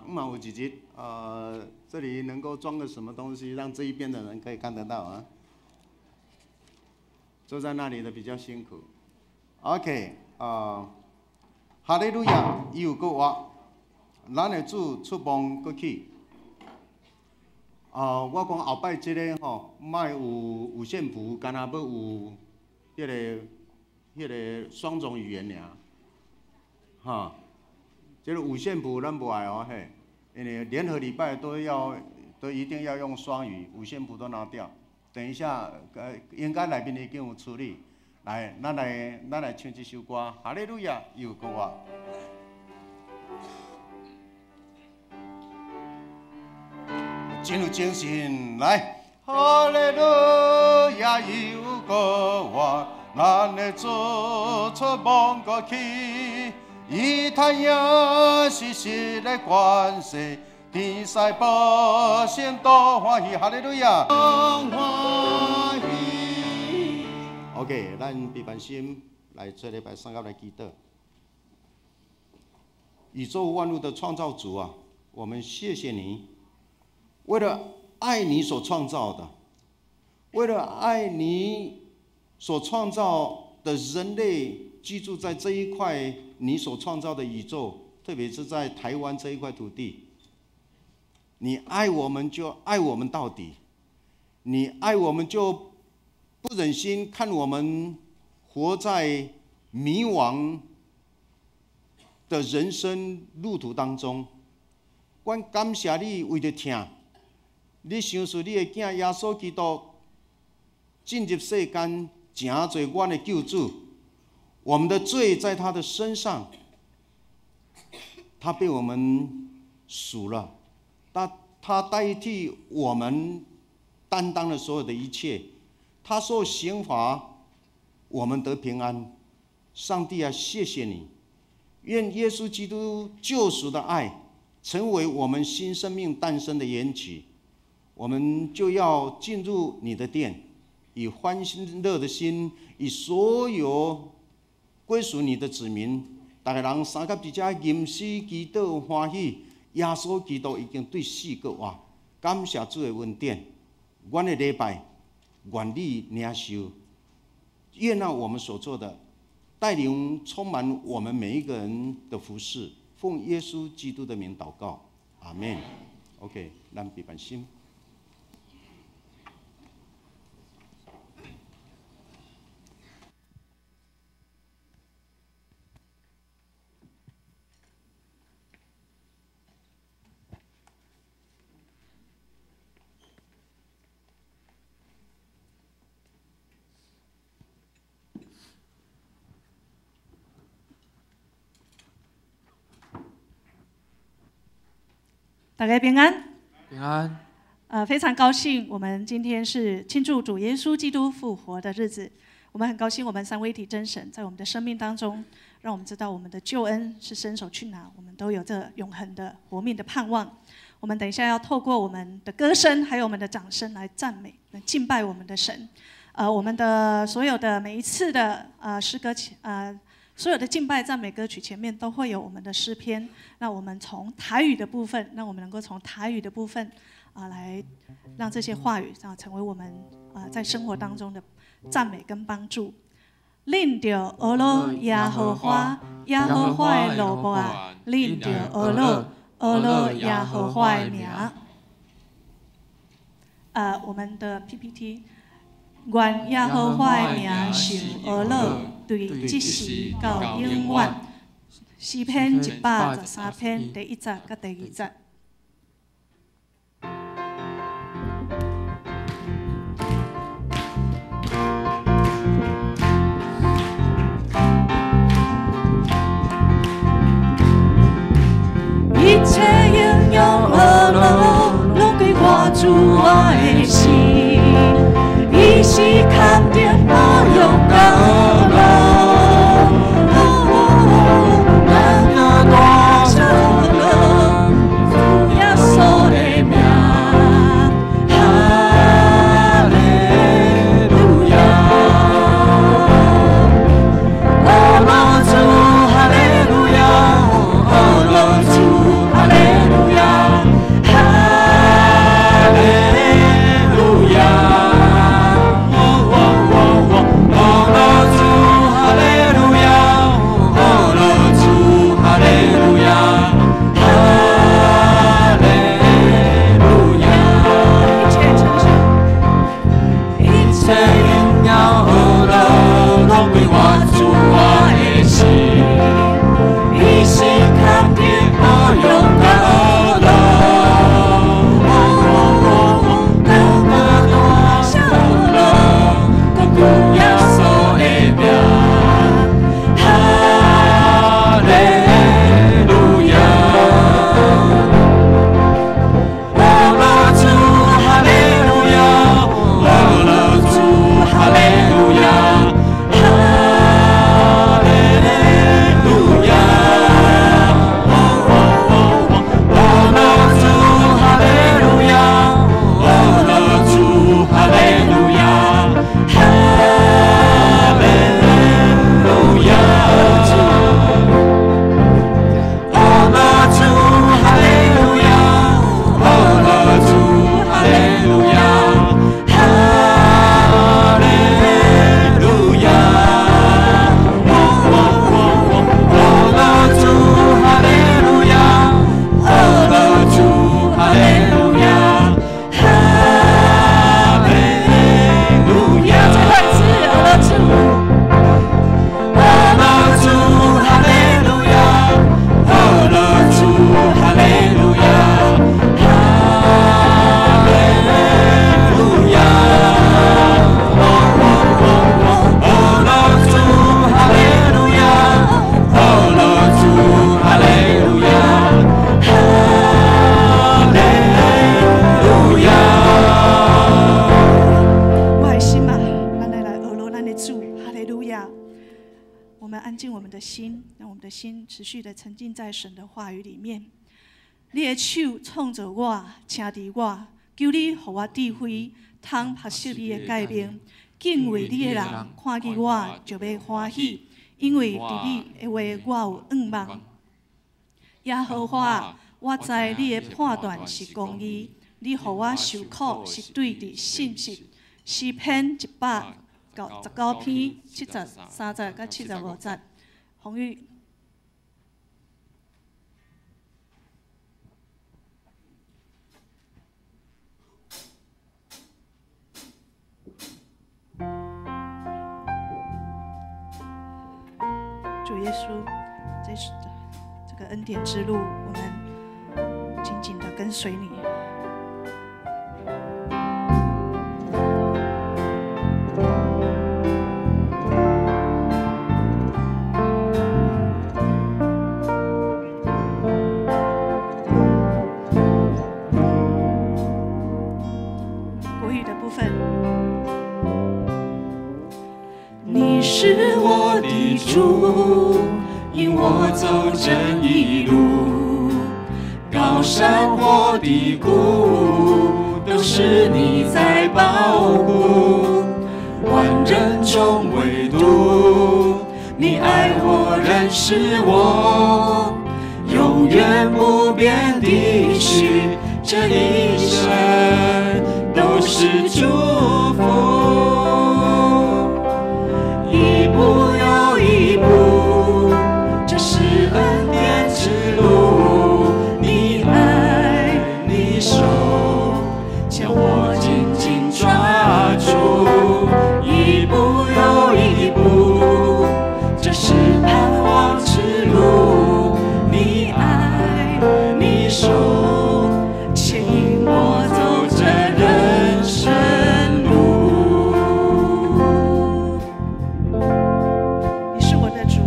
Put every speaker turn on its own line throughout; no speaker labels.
嘛有几日，这里能够装个什么东西，让这一边的人可以看得到啊？坐在那里的比较辛苦。OK， 哈利路亚，伊有个话，咱的主出梦过去。我讲后摆这个吼，莫有线谱，干那要有迄个双种语言尔，哈。这个五线谱咱不爱哦嘿，因为联合礼拜都一定要用双语，五线谱都拿掉。等一下，应该内面已经有处理。来，咱来唱这首歌，哈利路亚，有歌啊。进入精神，来，哈利路亚，有歌啊，咱的主出梦过去。以太阳是神的关系，天使百姓都欢喜，哈利路亚！欢喜。OK， 咱闭班心来这礼拜三个来祈祷。宇宙万物的创造主啊，我们谢谢你，为了爱你所创造的，为了爱你所创造的人类。居住在这一块你所创造的宇宙，特别是在台湾这一块土地，你爱我们就爱我们到底，你爱我们就不忍心看我们活在迷惘的人生路途当中。我感谢你为着听，你想出你的囝耶稣基督进入世间，成做我的救主。我们的罪在他的身上，他被我们赎了，他代替我们担当了所有的一切，他受刑罚，我们得平安。上帝啊，谢谢你！愿耶稣基督救赎的爱成为我们新生命诞生的缘起，我们就要进入你的殿，以欢乐的心，以所有归属你的子民，大家人三甲之家吟诗祈祷欢喜。耶稣基督已经对死过活，感谢主的恩典。阮的礼拜，愿你领受，悦纳我们所做的，带领充满我们每一个人的服事。奉耶稣基督的名祷告，阿门。OK， 咱闭班心。
大家平安。
平安。
非常高兴，我们今天是庆祝主耶稣基督复活的日子。我们很高兴，我们三位一体真神在我们的生命当中，让我们知道我们的救恩是伸手去拿，我们都有这永恒的活命的盼望。我们等一下要透过我们的歌声，还有我们的掌声来赞美、来敬拜我们的神。我们的所有的每一次的诗歌所有的敬拜赞美歌曲前面都会有我们的诗篇。那我们从台语的部分，让我们能够从台语的部分来让这些话语成为我们在生活当中的赞美跟帮助。恁着学罗耶和华，耶和华的路步，恁着学罗耶和华的名。我们的 PPT， 愿耶和华的名受学罗。对即时到永远，诗篇113篇第1节甲第2节。一切应用学罗，拢归我主我的心，伊是肯定保佑高楼。哈利路亚。们的心，让我们的心持续的沉浸在神的话语里面。你的手创造我，请伫我，求你给我智慧，通拍摄你的诫命。敬畏你的人看见我就要欢喜，因为伫你的话我有仰望。耶和华，我知你的判断是公义，你予我受苦是对的信实。诗篇119篇70、30甲75节，红玉。主耶稣，这个恩典之路，我们紧紧的跟随你。国语的部分，你是我的主，引我走正义路，高山或低谷，都是你在保护。万人中唯独你爱我，认识我，永远不变的许，这一生都是祝福。一步又一步，这是恩典之路。你爱，你手，将我紧紧抓住。一步又一步，这是盼望之路。你爱，你手，牵引我走这人生路。你是我的主，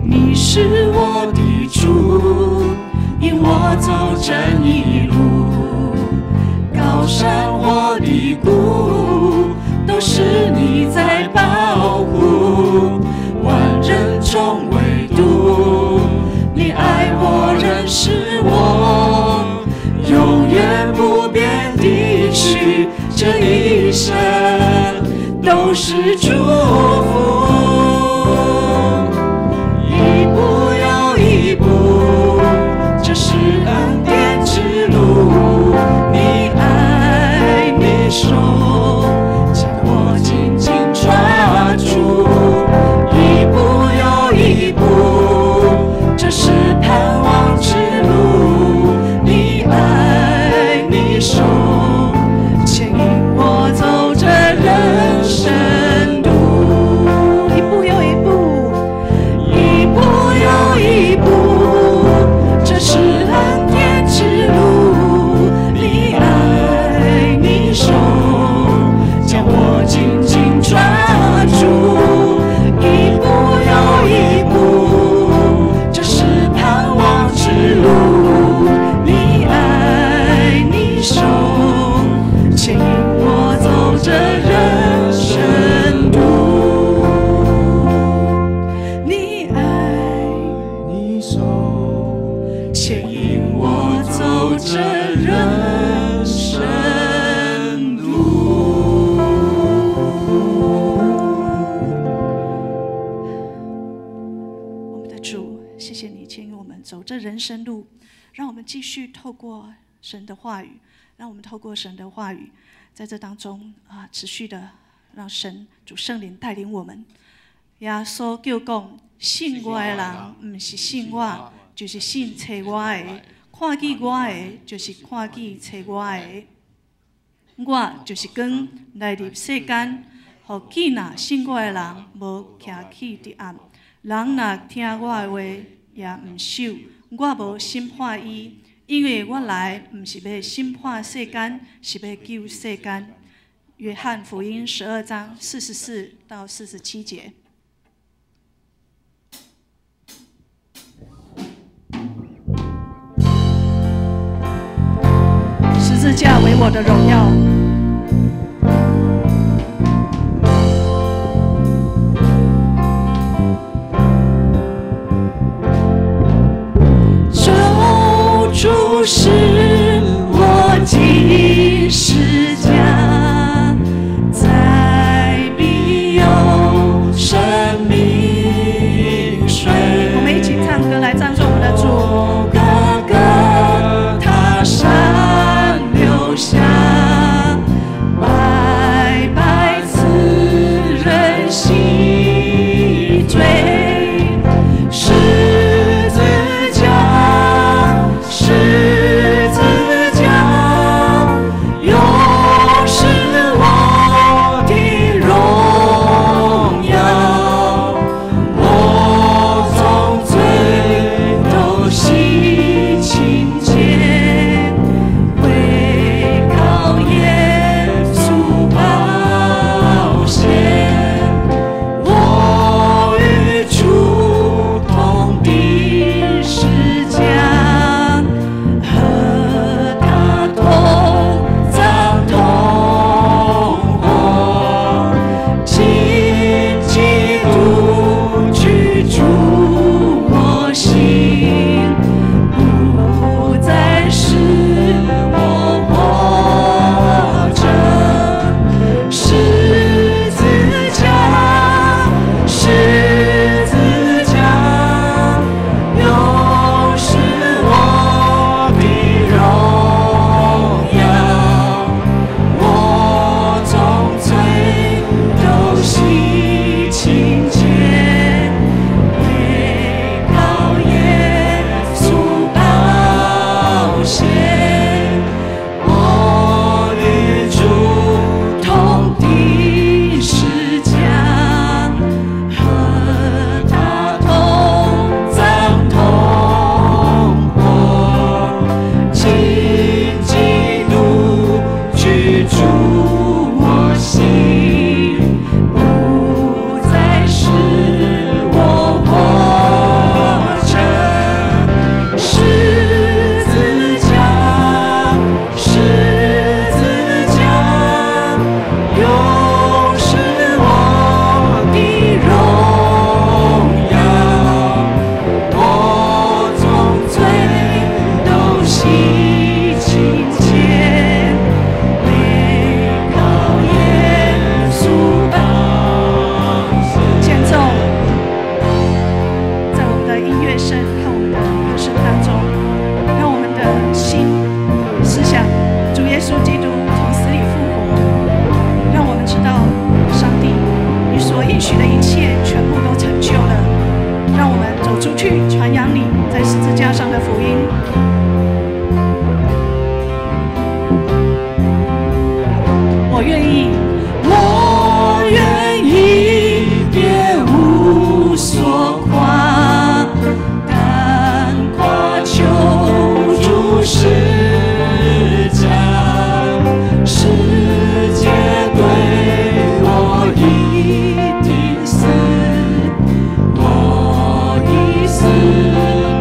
你是我的主，引我走正义路，高山或低谷，都是你在保护。万人中唯独你爱我，认识我，永远不变的许，这一生都是祝福。一步又一步，这是恩典之路。你爱，你手，将我紧紧抓住。一步又一步，这是盼望之路。你爱，你手，牵引我走这人生路。一步又一步，一步又一步，这是恩典之路。你爱，你手，将我紧紧抓住。一步又一步，这是盼望之路。你爱，你手，牵引我走这人生路。你爱，你手，牵引我走这人生路。我们的主，谢谢你牵引我们走这人生路，让我们继续透过神的话语，让我们透过神的话语，在这当中持续的让神主圣灵带领我们。耶稣叫讲，信我的人，不是信我，就是信找我的；看见我的，就是看见找我的。我就是光来入世间，互见若信我的人，无徛起伫暗。人若听我的话，也毋守。我无审判伊，因为我来毋是要审判世间，是要救世间。约翰福音12章44到47节。十字架为我的荣耀。主是我的释迦，在必有生命水。我们一起唱歌来赞颂我们的主。哥哥他山留下，白白赐人洗罪。我已死。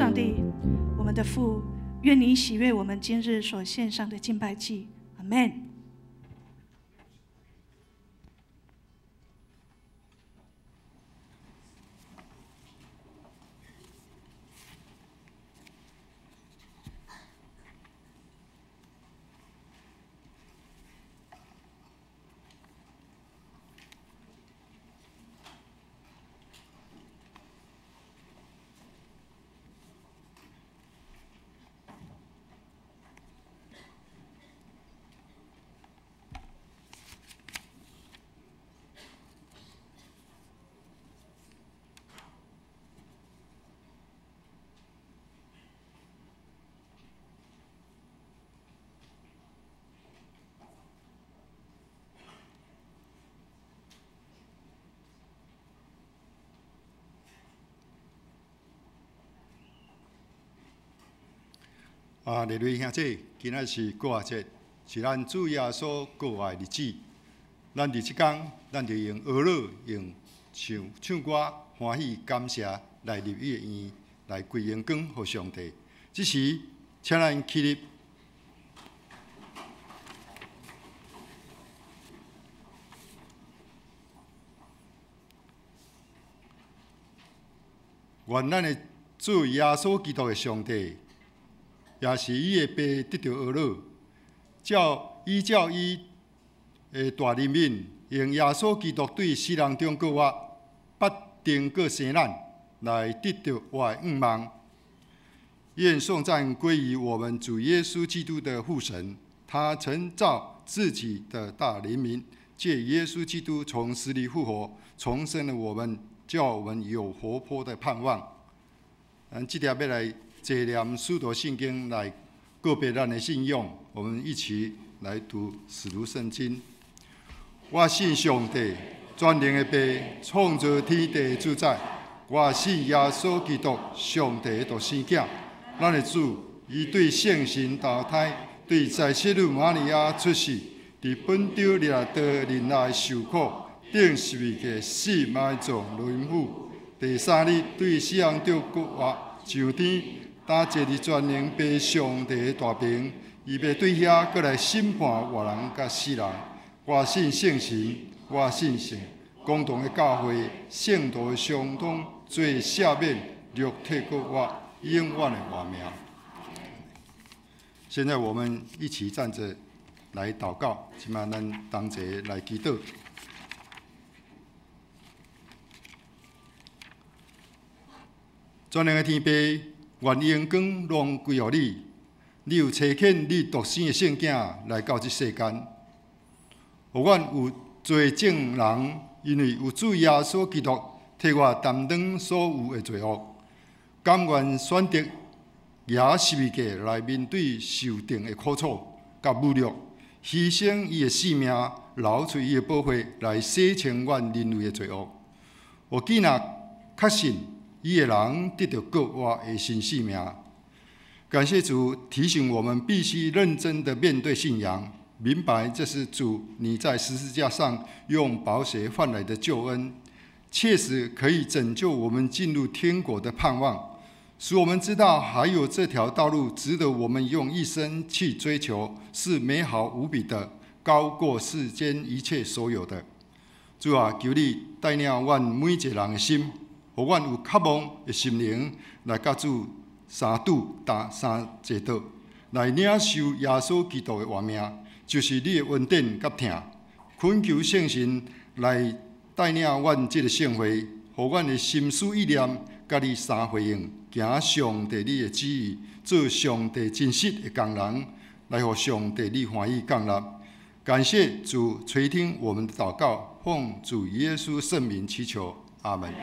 上帝，我们的父，愿你喜悦我们今日所献上的敬拜祭。阿们。
列位兄弟，今仔是过节，是咱主耶稣过活的日子。咱伫即天，咱就用娱乐、用唱歌、欢喜、感谢来入伊的院，来归荣光给上帝。这时，请咱起立。愿咱的主耶稣基督的上帝。也是伊的爸得到儿女，依照伊的大任命，用耶稣基督对世人中各活，不定各生咱，来得到我的愿望。愿颂赞归于我们主耶稣基督的父神，他曾照自己的大怜悯，借耶稣基督从死里复活，重生了我们，叫我们有活泼的盼望。这条要来。借念使徒圣经来告别咱的信仰，我们一起来读使徒圣经。我信上帝，全能的爸，创造天地的主宰。我信耶稣基督，上帝的独生子，咱的主，伊对圣神投胎，对在世女玛利亚出世，伫本丢利亚的人来受苦，顶十字架死埋葬轮毂，第三日对死人中复活上天。他坐伫全能爸上帝的大屏，伊要对遐过来审判活人甲死人。我信圣神，我信神，共同的教会，圣徒的相通，罪赦免，肉体复活，永远的活命。现在我们一起站着来祷告，今晚咱同齐来祈祷。全能的天父。愿荣光拢归乎你，你有差遣你独生的圣子来到这世间，互阮有做证人，因为有主耶稣基督替我担当所有的罪恶，甘愿选择举十字架来面对受定的苦楚甲侮辱，牺牲伊的性命，流出伊的宝血来洗清阮人类的罪恶。我既然确信。伊的人得到国活的新生命。感谢主提醒我们必须认真的面对信仰，明白这是主你在十字架上用宝血换来的救恩，确实可以拯救我们进入天国的盼望，使我们知道还有这条道路值得我们用一生去追求，是美好无比的，高过世间一切所有的。主啊，求你带领阮每一个人的心。互阮有渴望的心灵来甲主相拄相坐倒，来领受耶稣基督的活命，就是你的恩典甲疼。恳求圣神来带领阮这个圣会，互阮的心思意念甲你相回应，行上帝你的旨意，做上帝真实的工人，来互上帝你欢喜降临。感谢主垂听我们的祷告，奉主耶稣圣名祈求，阿门。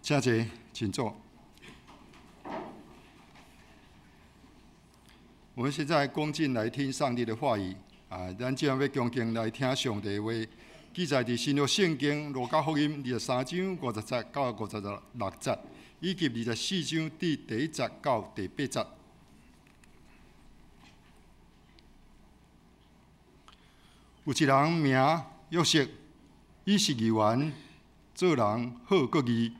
请坐，请坐。我们现在恭敬来听上帝的话语。咱即样要恭敬来听上帝的话，记载伫新约圣经路加福音23章50节到56节，以及24章第1节到第8节。有一人名约瑟，伊是议员，做人好国义。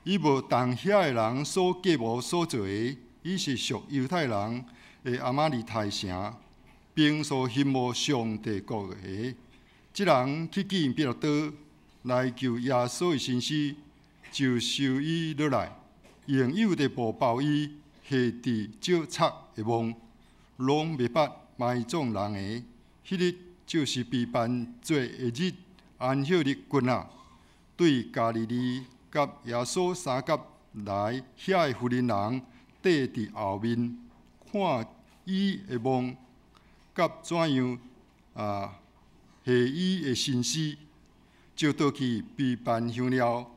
伊无同遐个人所计谋所做的，伊是属犹太人的阿玛利泰城，并所羡慕上帝国的。即人去见彼拉多，来求耶稣的身尸，就收伊落来，用有的布包伊，下伫石漆的墓，拢袂捌埋葬人的。迄日就是被办做的日，安息日君啊，对加利利甲耶稣三甲来遐的妇人人缀伫后面，看伊的梦，甲怎样下伊的身尸，就倒去被办香料、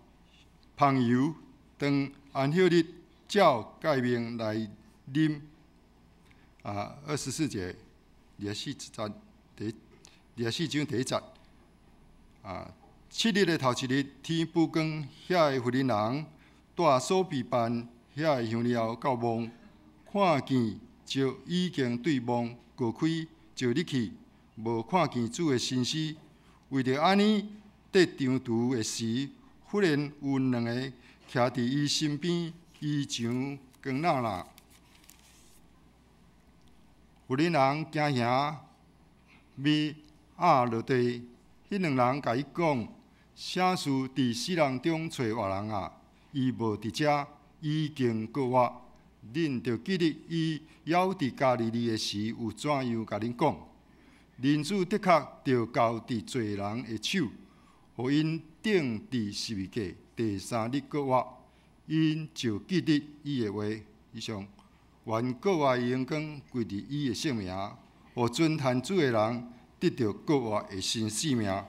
香油，当安息日照诫命来啉。24节，24章第1节。7日的头一日，天不光，遐个妇人人带所被办遐个香料到墓，看见就已经对墓过开，就入去，无看见主的身尸。为着安尼，在长途的时，忽然有2个徛伫伊身边，衣裳光亮亮。妇人人惊吓，要压落地。迄2人甲伊讲：啥事伫死人中找活人啊？伊无伫遮，已经告我。恁着记得伊还伫加利利的时，有怎样甲恁讲？人子的确着交伫罪人的手，互因钉伫十字架。第3日告我，因就记得伊的话。以上，愿告我的荣光归伫伊的性命，互尊坛主的人得到告我的新生命。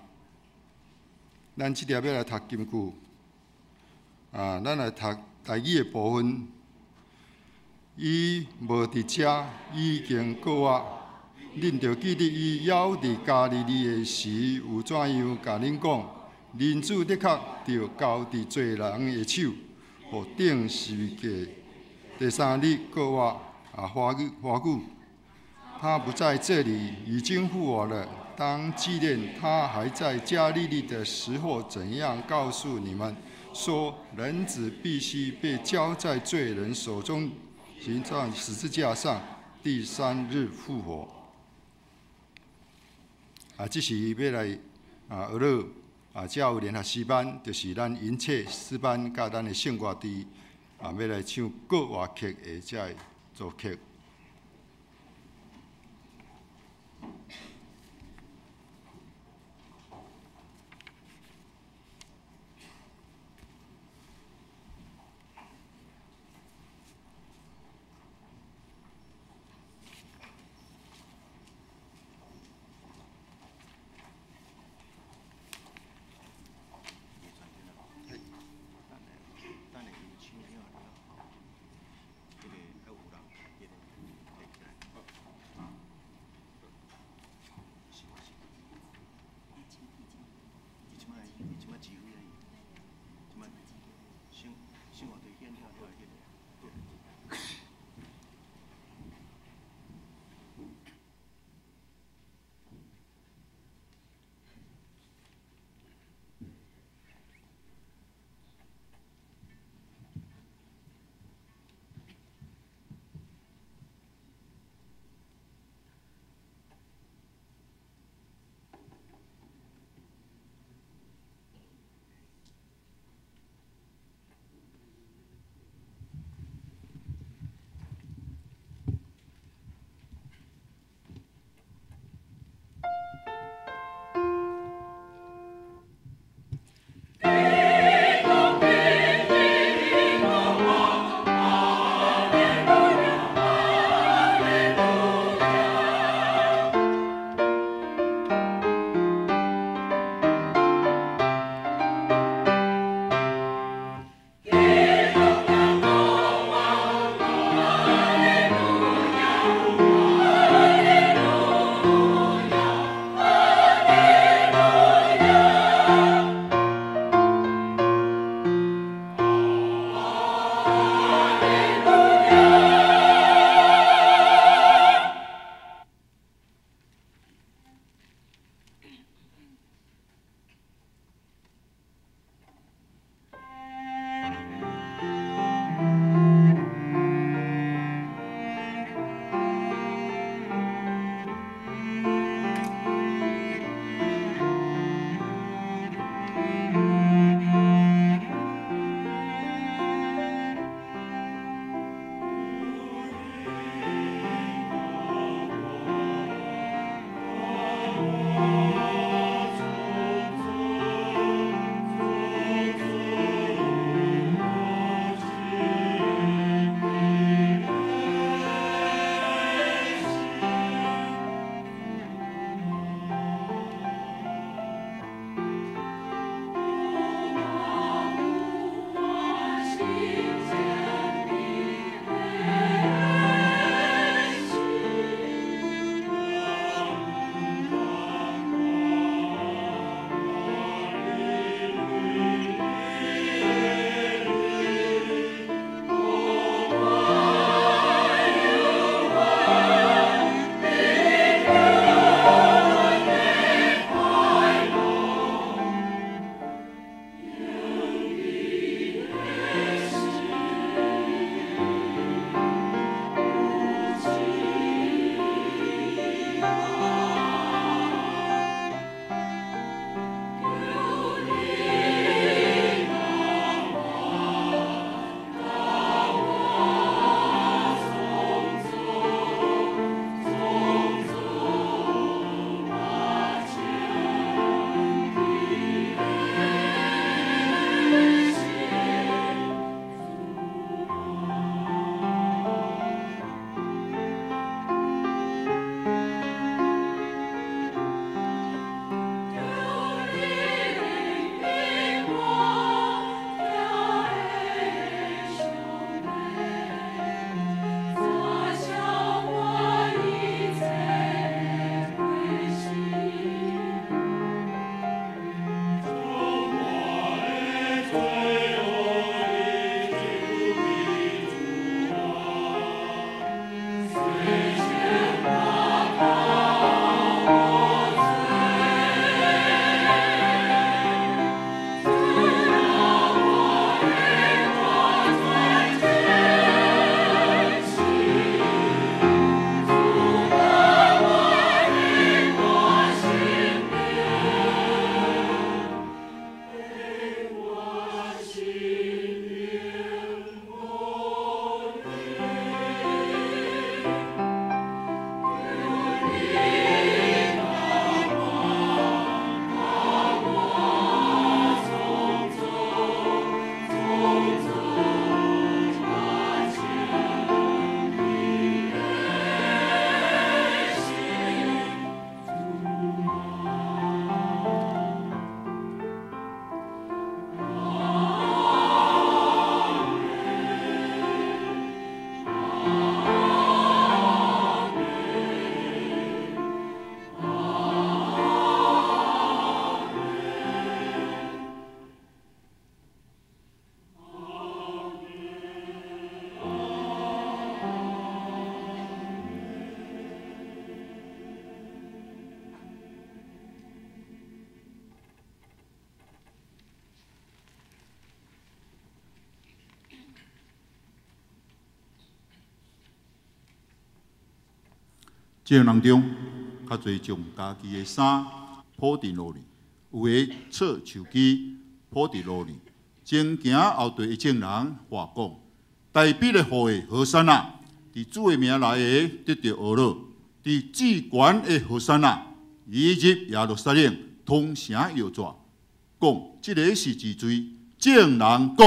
咱即条要来读金句，咱来读台语的部分。伊无伫遮，已经告我。恁着记得伊还伫加利利的时，有怎样甲恁讲？人子的确着交伫罪人的手，互钉十字架。第3日告我华语，他不在这里，已经复活了。当纪念他还在加利利的时候，怎样告诉你们说，人子必须被交在罪人手中，行在十字架上，第3日复活。这是要来学了教会联合诗班，就是咱引切诗班甲咱的圣歌队要来唱国乐曲的这组曲。
这人当中，较侪将家己的衫铺伫路里，有的插树枝铺伫路里。前行后队一众人话讲：大比的雨的河山啊，伫主的名内的得到恶乐；伫至悬的河山啊，以入耶路撒冷，通城摇抓。讲这个是之罪，众人讲。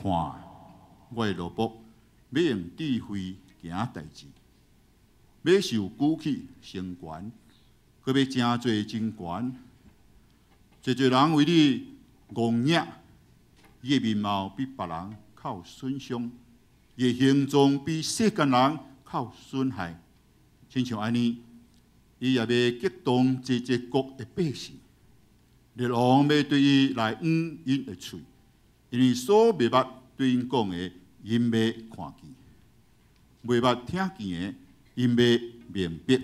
看，我的萝卜要用智慧行代志，要受举起升悬，佮要真侪真悬。侪人为你戆硬，伊的面貌比别人较损伤，伊的形状比世间人较损害。亲像安尼，伊也要激动这国的百姓，列王要对伊来因的嘴。因为所未捌对因讲的，因未看见；未捌听见的，因未明白。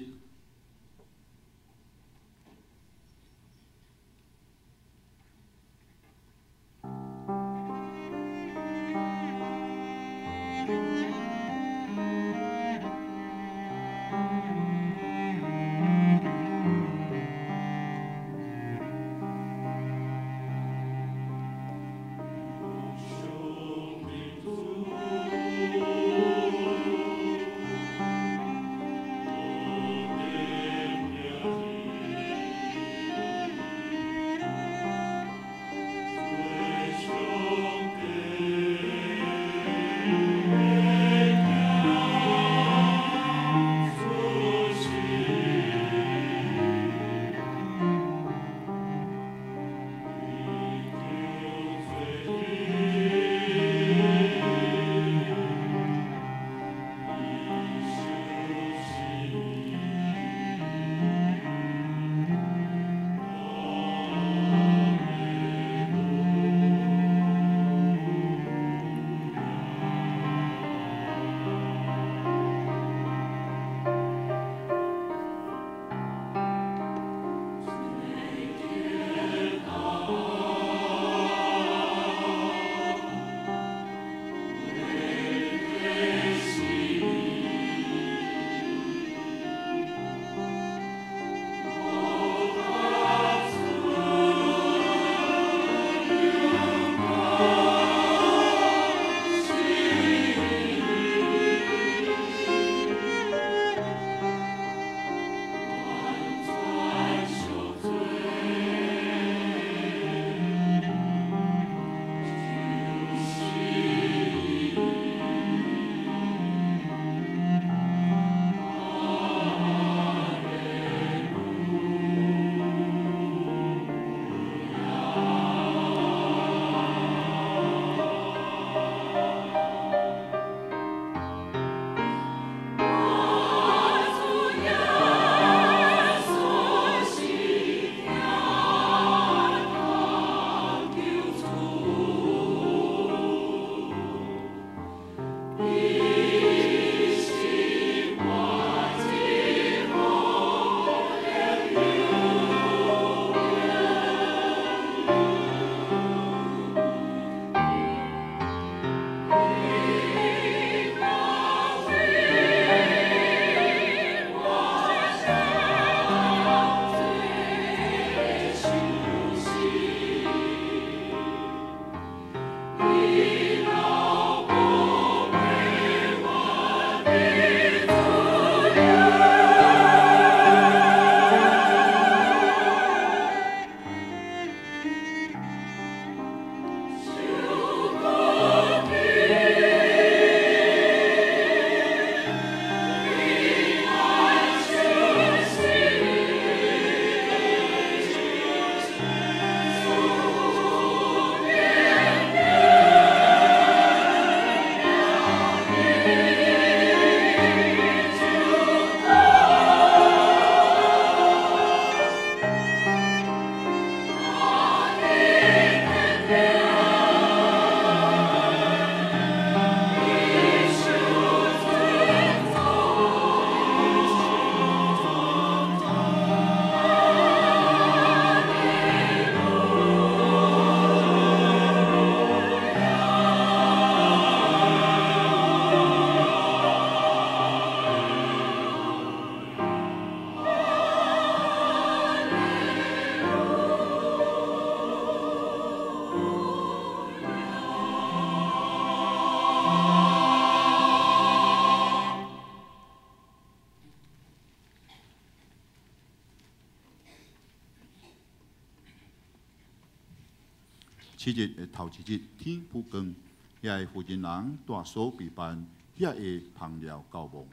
7日的头一日天不光，遐个负责人带所备办遐个烹料到墓，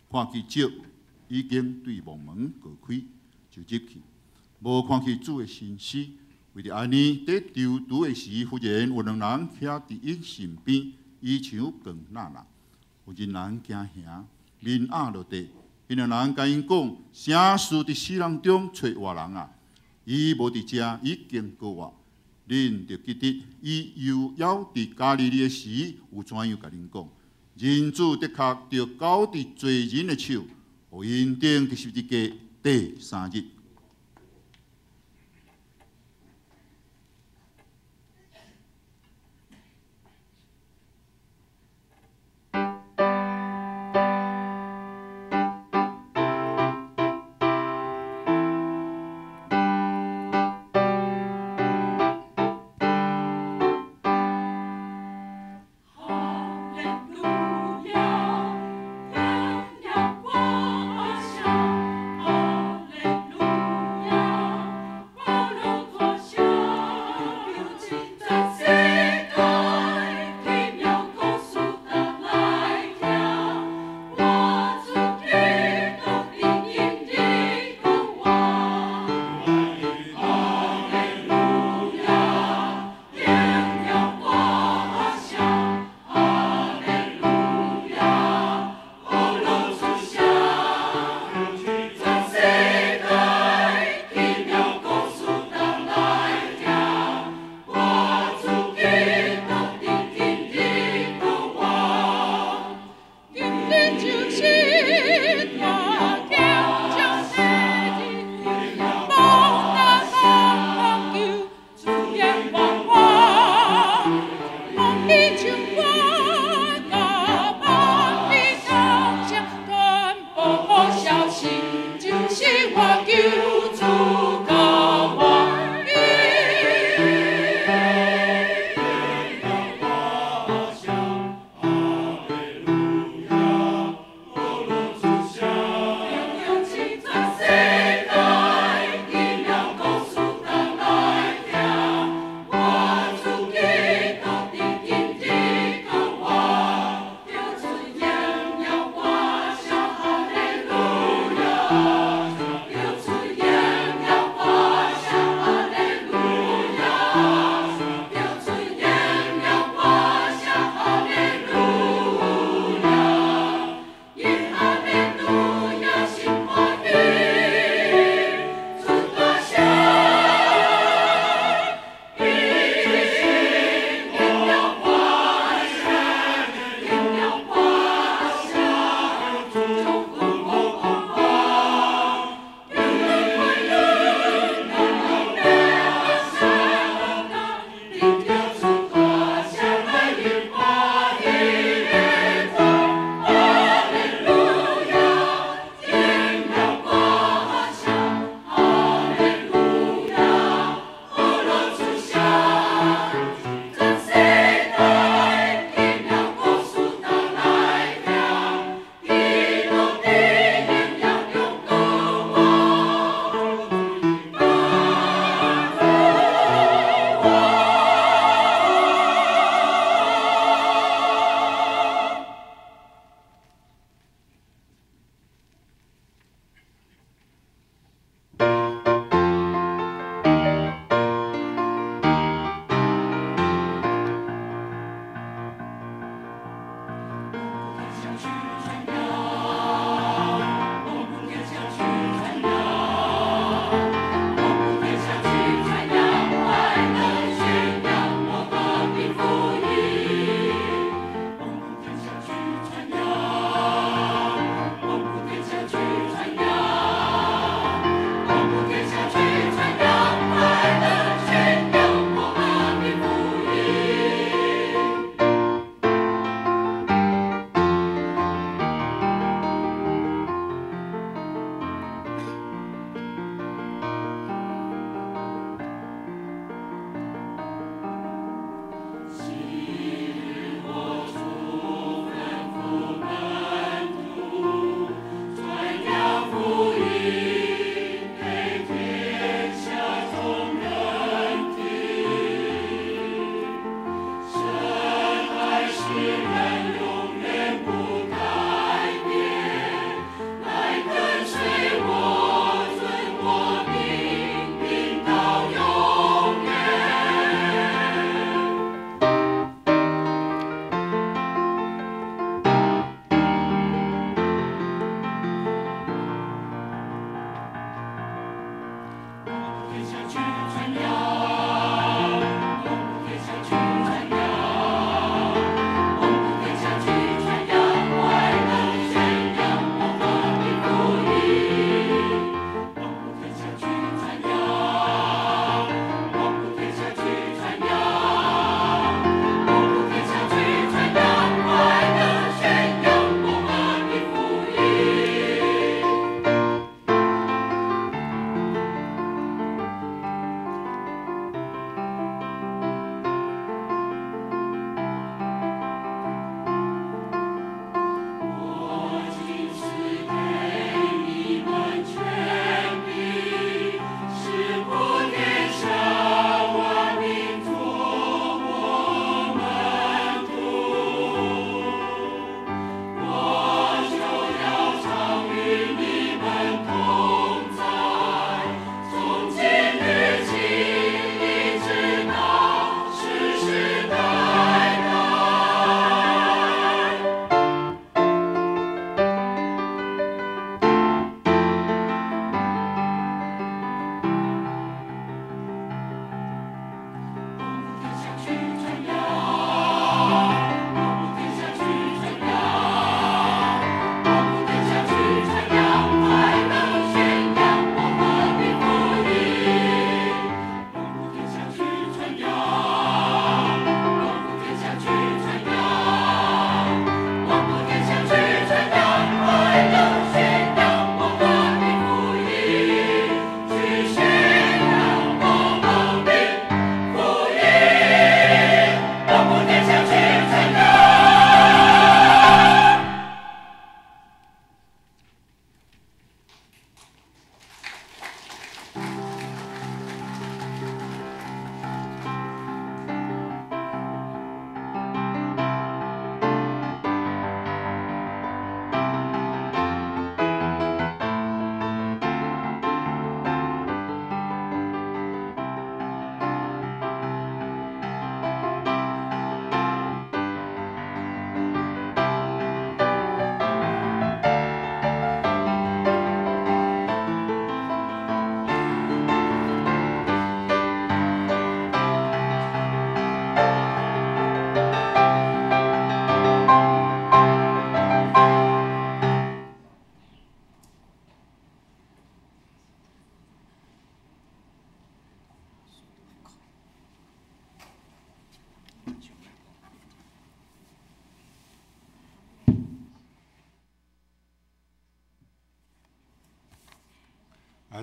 看见石已经对墓门过开，就入去，无看见主的身尸。为着安尼，在丢毒的时，忽然有2人徛伫因身边，伊像光那那。有一人惊吓，面压落地。因2人甲因讲：啥事伫死人中找活人啊？伊无伫遮，已经过活。恁着记得，伊又要伫加利利的时，有怎样甲恁讲？人子的确着交伫罪人的手，互因钉伫十字架第3日。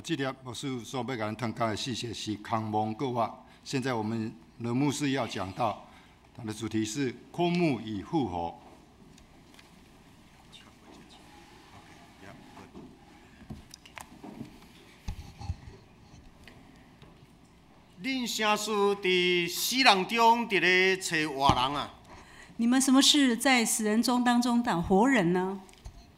这粒牧师所要给咱谈讲的事情是空蒙购物。现在我们的牧师要讲到，他的主题是空牧与复活。
恁城市伫死人中伫咧找活人啊！
你们什么事在死人中当中找活人呢？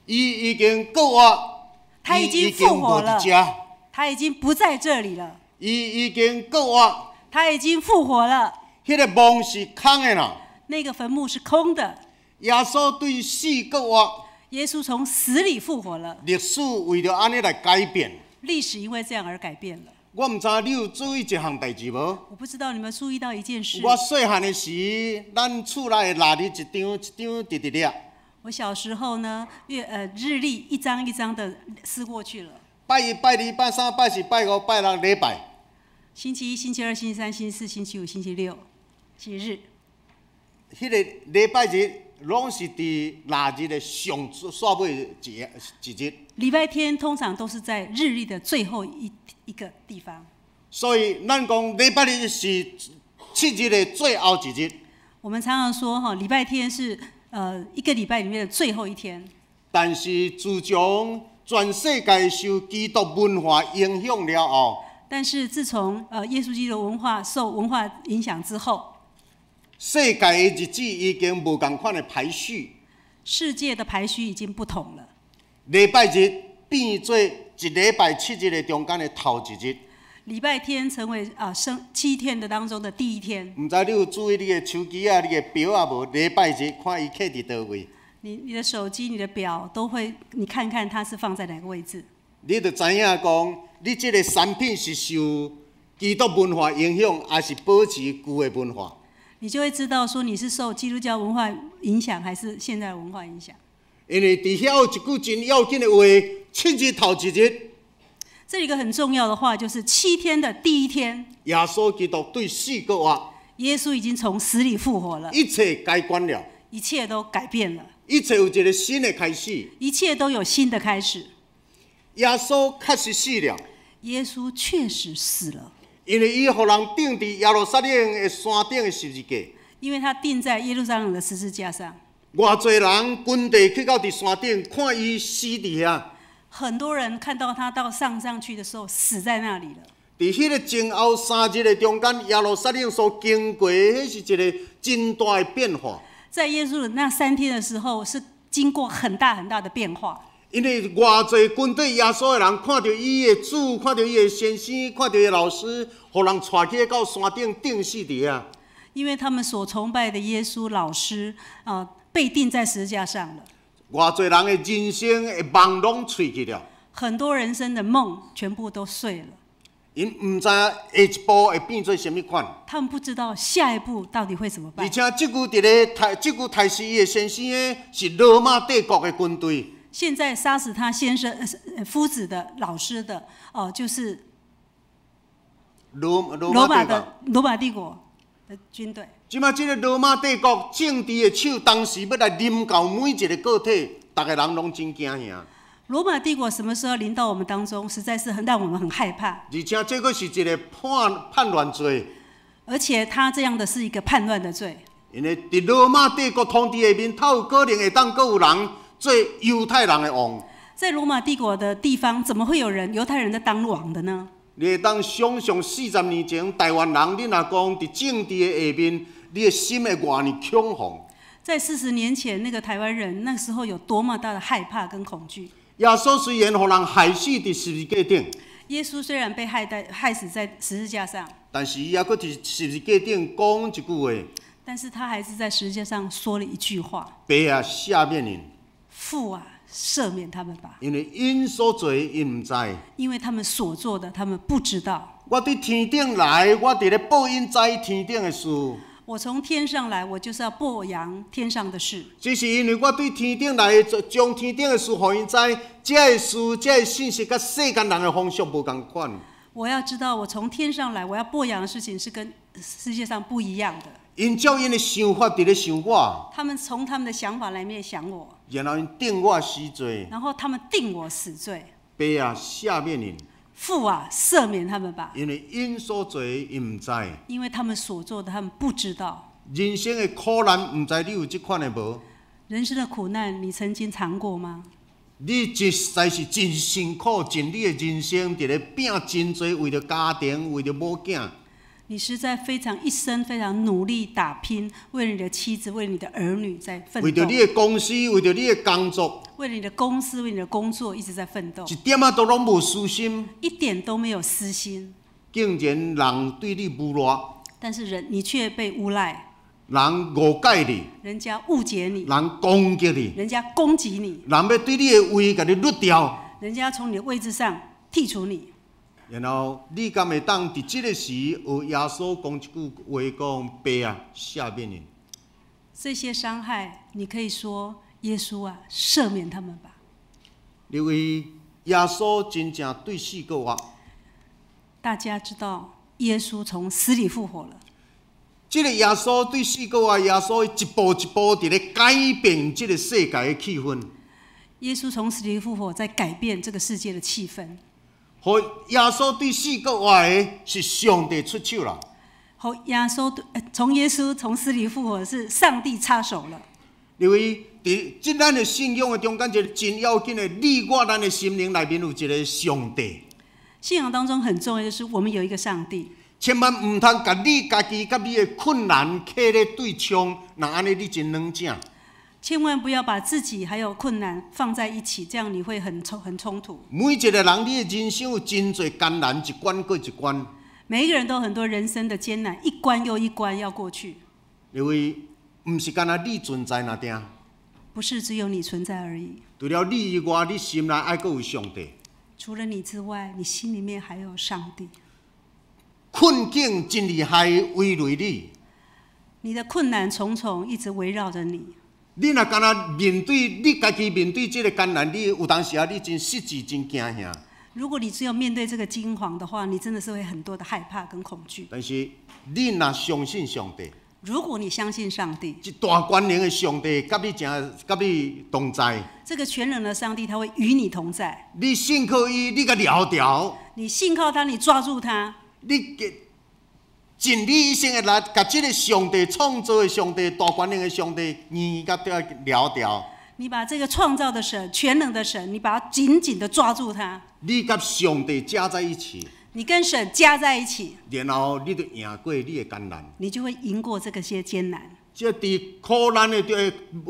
伊已经复活，
他已经复活了，
伊已经无伫遮，
他已经不在这里了，
伊已经复活。
他已经复活了。
迄个墓是空的啦。
那个坟墓是空的。
耶稣对死复活，
耶稣从死里复活了。
历史为了安尼来改变。
历史因为这样而改变了。
我唔知你有注意一项代志无？
我不知道你们注意到一件事。
我细汉的时，咱厝内的蜡日一张一张直直咧。
我小时候呢，日历一张一张的撕过去了。
拜一、拜二、拜三、拜四、拜五、拜六礼拜。
星期一、星期二、星期三、星期四、星期五、星期六、星期日。
迄个礼拜日拢是伫蜡日的上煞尾一日。
礼拜天通常都是在日历的最后一个地方。
所以咱讲礼拜日是7日的最后一日。
我们常常说哈，礼拜天是一个礼拜里面的最后一天。
但是自从全世界受基督文化影响了后，
但是自从耶稣基督文化受文化影响之后，
世界的日子已经无同款的排序。
世界的排序已经不同了。
礼拜日变做一礼拜7日的中间的头一日。
礼拜天成为7天的当中的第一天。
唔知你有注意你的手机啊、你的表啊无？礼拜日看伊徛伫倒位。
你的手机、你的表都会，你看看它是放在哪个位置。
你就知影讲，你这个产品是受基督文化影响，还是保持旧的文化？
你就会知道说你是受基督教文化影响，还是现在的文化影响。
因为伫遐有一句真要紧的话：7日头一日。
这里一个很重要的话，就是7天的第一天，
耶稣基督对死复活，
耶稣已经从死里复活了，
一切改观了，
一切都改变了，
一切有一个新的开始，
一切都有新的开始。
耶稣确实死了，
耶稣确实死了，
因为伊互人钉伫耶路撒冷的山顶的十字架，
因为他钉在耶路撒冷的十字架上。
偌侪人军队去到伫山顶，看伊死伫遐。
很多人看到他到上去的时候死在那里了。
伫迄个前后3日的中间，耶路撒冷所经过，迄是一个真大的变化。
在耶稣的那3天的时候，是经过很大很大的变化。
因为偌侪军队耶稣的人看到伊的主，看到伊的先生，看到伊的老师，互人带起到山顶钉死伫遐。
因为他们所崇拜的耶稣老师被钉在十字架上了。
偌侪人的人生的梦拢碎去了，
很多人生的梦全部都碎了。
因唔知下一步会变做什么款，
他们不知道下一步到底会怎么办。
而且这句台词伊的先生呢是罗马帝国的军队。
现在杀死他先生夫子的老师的就是
罗
马帝国的军队。
即摆这个罗马帝国政治的手，当时要来临到每一个个体，大家人拢真惊吓。
罗马帝国什么时候临到我们当中，实在是让我们很害怕。
而且这个是一个叛乱罪，
而且他这样的是一个叛乱的罪。
因为伫罗马帝国统治下面，他有可能会当阁有人做犹太人的王。
在罗马帝国的地方，怎么会有犹太人在当王的呢？
你会当想象40年前台湾人，你若讲伫政治的下面，你的心会偌呢恐慌。
在40年前，那个台湾人那时候有多么大的害怕跟恐惧。
耶稣虽然互人害死伫十字架顶，
耶稣虽然被害死在十字架上，
但是伊还佫伫十字架顶讲一句话，
但是他还是在十字架上说了一句话：
爸啊，赦免因，
父啊，赦免他们吧，
因为因所做因毋知。
因为他们所做的他们不知道。
我伫天顶来，我伫咧报因知天顶的事。
我从天上来，我就是要播扬天上的事。
只是因为我对天顶来，将天顶的事互因知，这个事、这个信息，甲世间人的方式无同款。
我要知道，我从天上来，我要播扬的事情是跟世界上不一样的。
因照因的想法伫咧想我，
他们从他们的想法来面想我，
然后因定我死罪。
然后他们定我死罪。
爸啊，赦免因，
父啊，赦免他们吧，
因为因所做伊毋知。
因为他们所做的他们不知道。
人生的苦难，毋知你有即款的无？
人生的苦难，你曾经尝过吗？
你实在是真辛苦，尽你的人生，伫咧拼真多，为着家庭，为着某囝。
你实在一生非常努力打拼，为了你的妻子，为了你的儿女在奋斗。
为着你的公司，为着你的工作，
为了你的公司，为了你的工作，一直在奋斗，
一点仔都拢无私心，
一点都没有私心。
竟然人对你侮辱，
但是你却被诬赖，
人误解你，
人家误解你，
人攻击你，
人家攻击你，
人要对你的位甲你掠掉，
人家从你的位置上剔除你。
然后你敢会当伫即个时，学耶稣讲一句话讲：爸啊，赦免因。
这些伤害，你可以说耶稣啊，赦免他们吧。
因为耶稣真正对死过活。
大家知道，耶稣从死里复活了。
这个耶稣对死过活，耶稣一步一步伫咧改变这个世界的气氛。
耶稣从死里复活，在改变这个世界的气氛。
和耶稣对死过活的是上帝出手啦。
和耶稣从死里复活是上帝插手了。
因为伫咱的信仰的中间，一个真要紧的，你我咱的心灵内面有一个上帝。
信仰当中很重要，就是我们有一个上帝。
千万唔通甲你家己甲你的困难刻咧对冲，那安尼你真软正。
千万不要把自己还有困难放在一起，这样你会很冲突。
每一个人，你的人生有真侪艰难，一关过一关。
每一个人都有很多人生的艰难，一关又一关要过去。
因为唔是干那你存在那点，
不是只有你存在而已。
除了你以外，你心内还阁有上帝。
除了你之外，你心里面还有上帝。
困境真厉害，围绕你。
你的困难重重，一直围绕着你。
你若干那面对你家己面对这个艰难，你有当时啊，你真失志，真惊吓。
如果你只有面对这个惊惶的话，你真的是会很多的害怕跟恐惧。
但是你若相信上帝，
如果你相信上帝，
一大权能的上帝，甲你同在。
这个全能的上帝，他会与你同在。
你信靠伊，你甲了掉。
你信靠他，你抓住他。
你尽你一生的力，甲这个上帝创造的上帝、大权能的上帝，你甲了掉。
你把这个创造的神、全能的神，你把它紧紧的抓住他。
你甲上帝加在一起，
你跟神加在一起，
然后你就赢过你的艰难。
你就会赢过这个些艰难。
这伫苦难的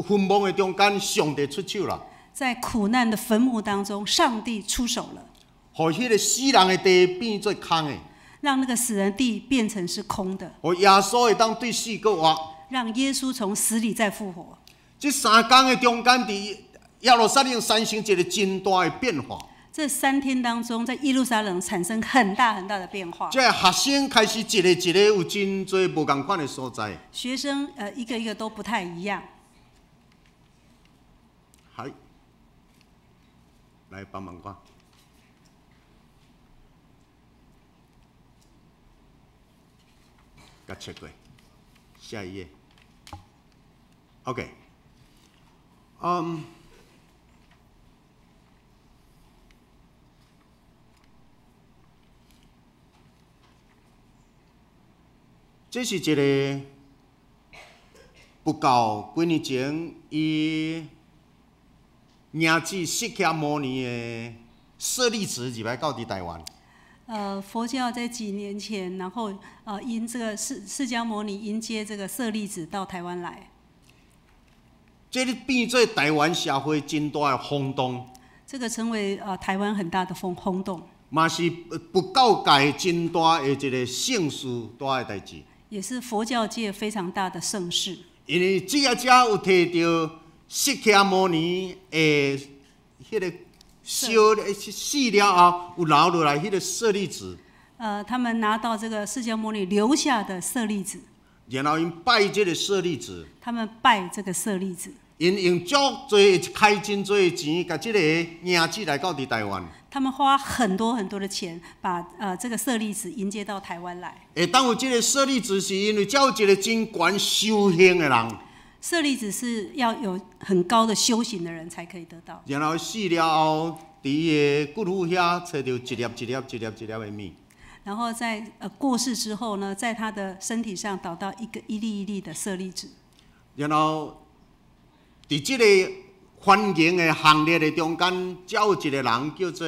坟墓的中间，上帝出手了。
在苦难的坟墓当中，上帝出手了，
互迄个死人的地变做空的，
让那个死人地变成是空的，
互耶稣会当对死过活。
让耶稣从死里再复活。
这3天的中间，伫耶路撒冷产生一个真大的变化。
这3天当中，在耶路撒冷产生很大很大的变化。
这学生开始一个有真多无同款的所在。
学生一个一个都不太一样。
嗨，来帮忙看。甲切过，下一页。OK，这是一个不到几年前，伊儿子释迦牟尼的舍利子入来到台湾。
佛教在几年前，然后因这个释迦牟尼迎接这个舍利子到台湾来，
这变做台湾社会真大的轰动。
这个成为台湾很大的轰动，
嘛是不教界真大的一个盛事，大的代志。
也是佛教界非常大的盛事。
因为这个者有摕到释迦牟尼的迄个烧死了后，有留落来迄个舍利子。
他们拿到这个释迦牟尼留下的舍利子，
然后因拜这个舍利子。
他们拜这个舍利子。
因用足多开真多的钱，甲这个儿子来到台湾。
他们花很多很多的钱，把这个舍利子迎接到台湾来。
当有这个舍利子，是因为才有一个真悬修行的人。
舍利子是要有很高的修行的人才可以得到。
然后死了后，伫伊的骨肤遐找到一粒一粒的米。
然后在过世之后呢，在他的身体上找到一粒一粒的舍利子。
然后，伫即个欢迎的行列的中间，才有一个人叫做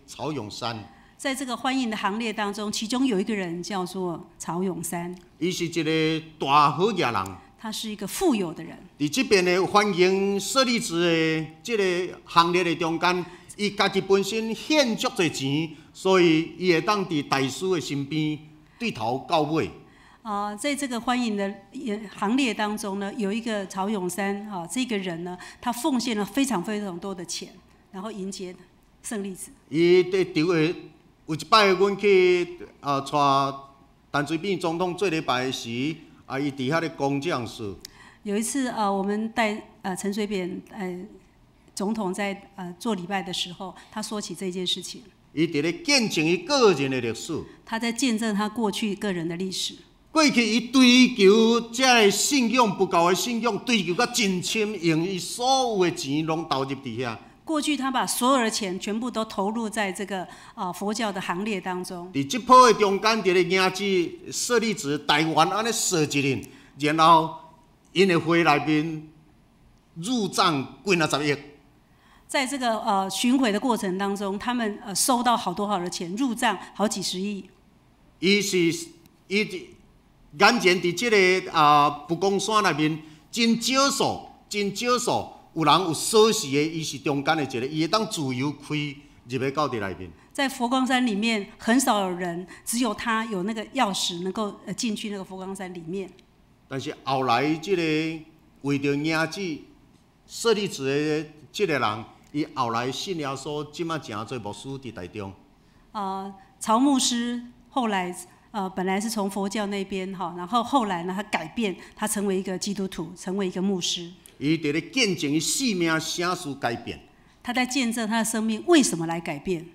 曹永山。
在这个欢迎的行列当中，其中有一个人叫做曹永山，
伊是一个大好野人。
他是一个富有的人。
伫即边的欢迎舍利子的即个行列的中间，伊家己本身献足侪钱，所以伊会当伫大师的身边对头到尾。
在这个欢迎的行列当中呢，有一个曹永山这个人呢，他奉献了非常非常多的钱，然后迎接舍利子。
伊伫场的有一摆，阮去带陈水扁总统做礼拜的时，伊伫遐咧讲这样事。
有一次我们带陈水扁总统在做礼拜的时候，他说起这件事情。
伊伫咧见证伊个人的历史。
他在见证他过去个人的历史。
过去伊追求这个信仰不够的信仰，追求到真深，用伊所有的钱拢投入伫遐。
过去他把所有的钱全部都投入在这个佛教的行列当中。
伫即波的中间，伫咧迎接舍利子台湾安尼设一年，然后因的会内面入账几若10亿。
在这个巡回的过程当中，他们收到好多好的钱，入账好几十亿。
伊眼前伫即个不公山内面，真少数有人有锁匙的，伊是中间的一个，伊会当自由开入去到伫内面。
在佛光山里面，很少有人，只有他有那个钥匙，能够进去那个佛光山里面。
但是后来即个为着迎接舍利子的即个人，伊后来信耶稣，即马诚做牧师伫台中。
曹牧师后来本来是从佛教那边然后后来呢，他改变，他成为一个基督徒，成为一个牧师。
伊伫咧见证伊生命啥事改变。
他在见证他的生命为什么来改变。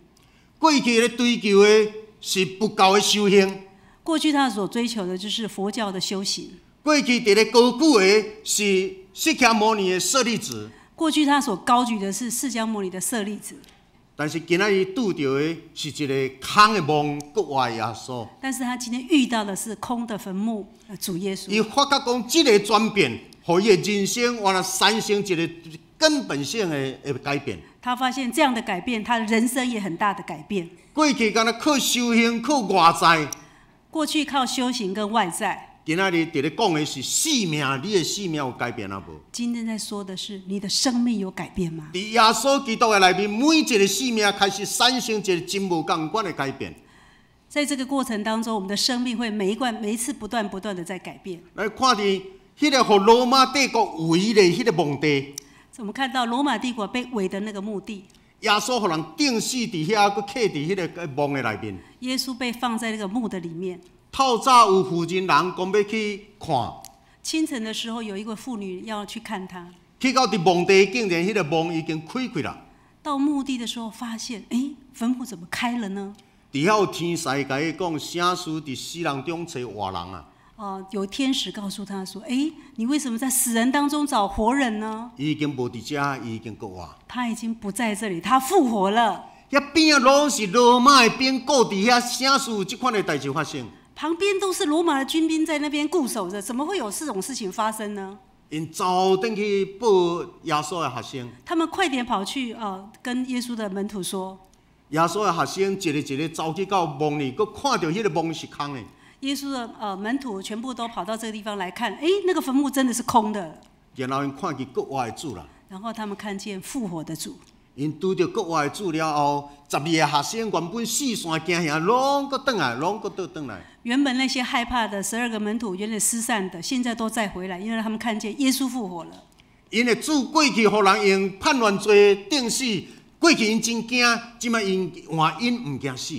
过去咧追求的是不够的修行。
过去他所追求的就是佛教的修行。
过去伫咧高举的是释迦牟尼的舍利子。
过去他所高举的是释迦牟尼的舍利子。
但是今仔日拄到的是一个空的梦，国外耶稣。
但是他今天遇到的是空的坟墓，主耶稣。
伊发觉讲，这个转变，互伊的人生原来产生一个根本性的改变。
他发现这样的改变，他的人生也很大的改变。
过去敢若靠修行、靠外在。
过去靠修行跟外在。
今仔日伫咧讲的是生命，你的生命有改变啊无？
今天在说的是你的生命有改变吗？
伫耶稣基督的内面，每一个生命开始产生一个真无共款的改变。
在这个过程当中，我们的生命会每一次不断的在改变。
来看伫迄个互罗马帝国围的迄个墓地，
我们看到罗马帝国被围的那个墓地，
耶稣互人钉死伫遐，佮刻伫迄个墓的内面。
耶稣被放在那个墓的里面。
透早有妇人人讲要去看。
清晨的时候，有一个妇女要去看他。
去到伫墓地，竟然迄个墓已经开开啦。
到墓地的时候，发现坟墓怎么开了呢？
伫遐有天使甲伊讲，啥事伫死人中找活人啊？
有天使告诉他说：“你为什么在死人当中找活人呢？”
伊已经无伫遮，伊已经国外。
他已经不在这里，他复活了。
遐边啊，拢是罗马的兵固伫遐，啥事有即款的代志发生？
旁边都是罗马的军兵在那边固守着，怎么会有这种事情发生呢？
因走转去报耶稣的学生。
他们快点跑去跟耶稣的门徒说。
耶稣的学生一个走去到墓里，佮看到迄个墓是空的。
耶稣的门徒全部都跑到这个地方来看，那个坟墓真的是空的。
然后因看见国外的主啦。
然后他们看见复活的主。
因拄到国外的主了后，12个学生原本四散惊吓，拢搁转来，拢搁倒转来。
原本那些害怕的12个门徒，原来失散的，现在都再回来，因为他们看见耶稣复活了。
因的主过去，互人用叛乱罪定死，过去因真惊，即摆因换因唔惊死。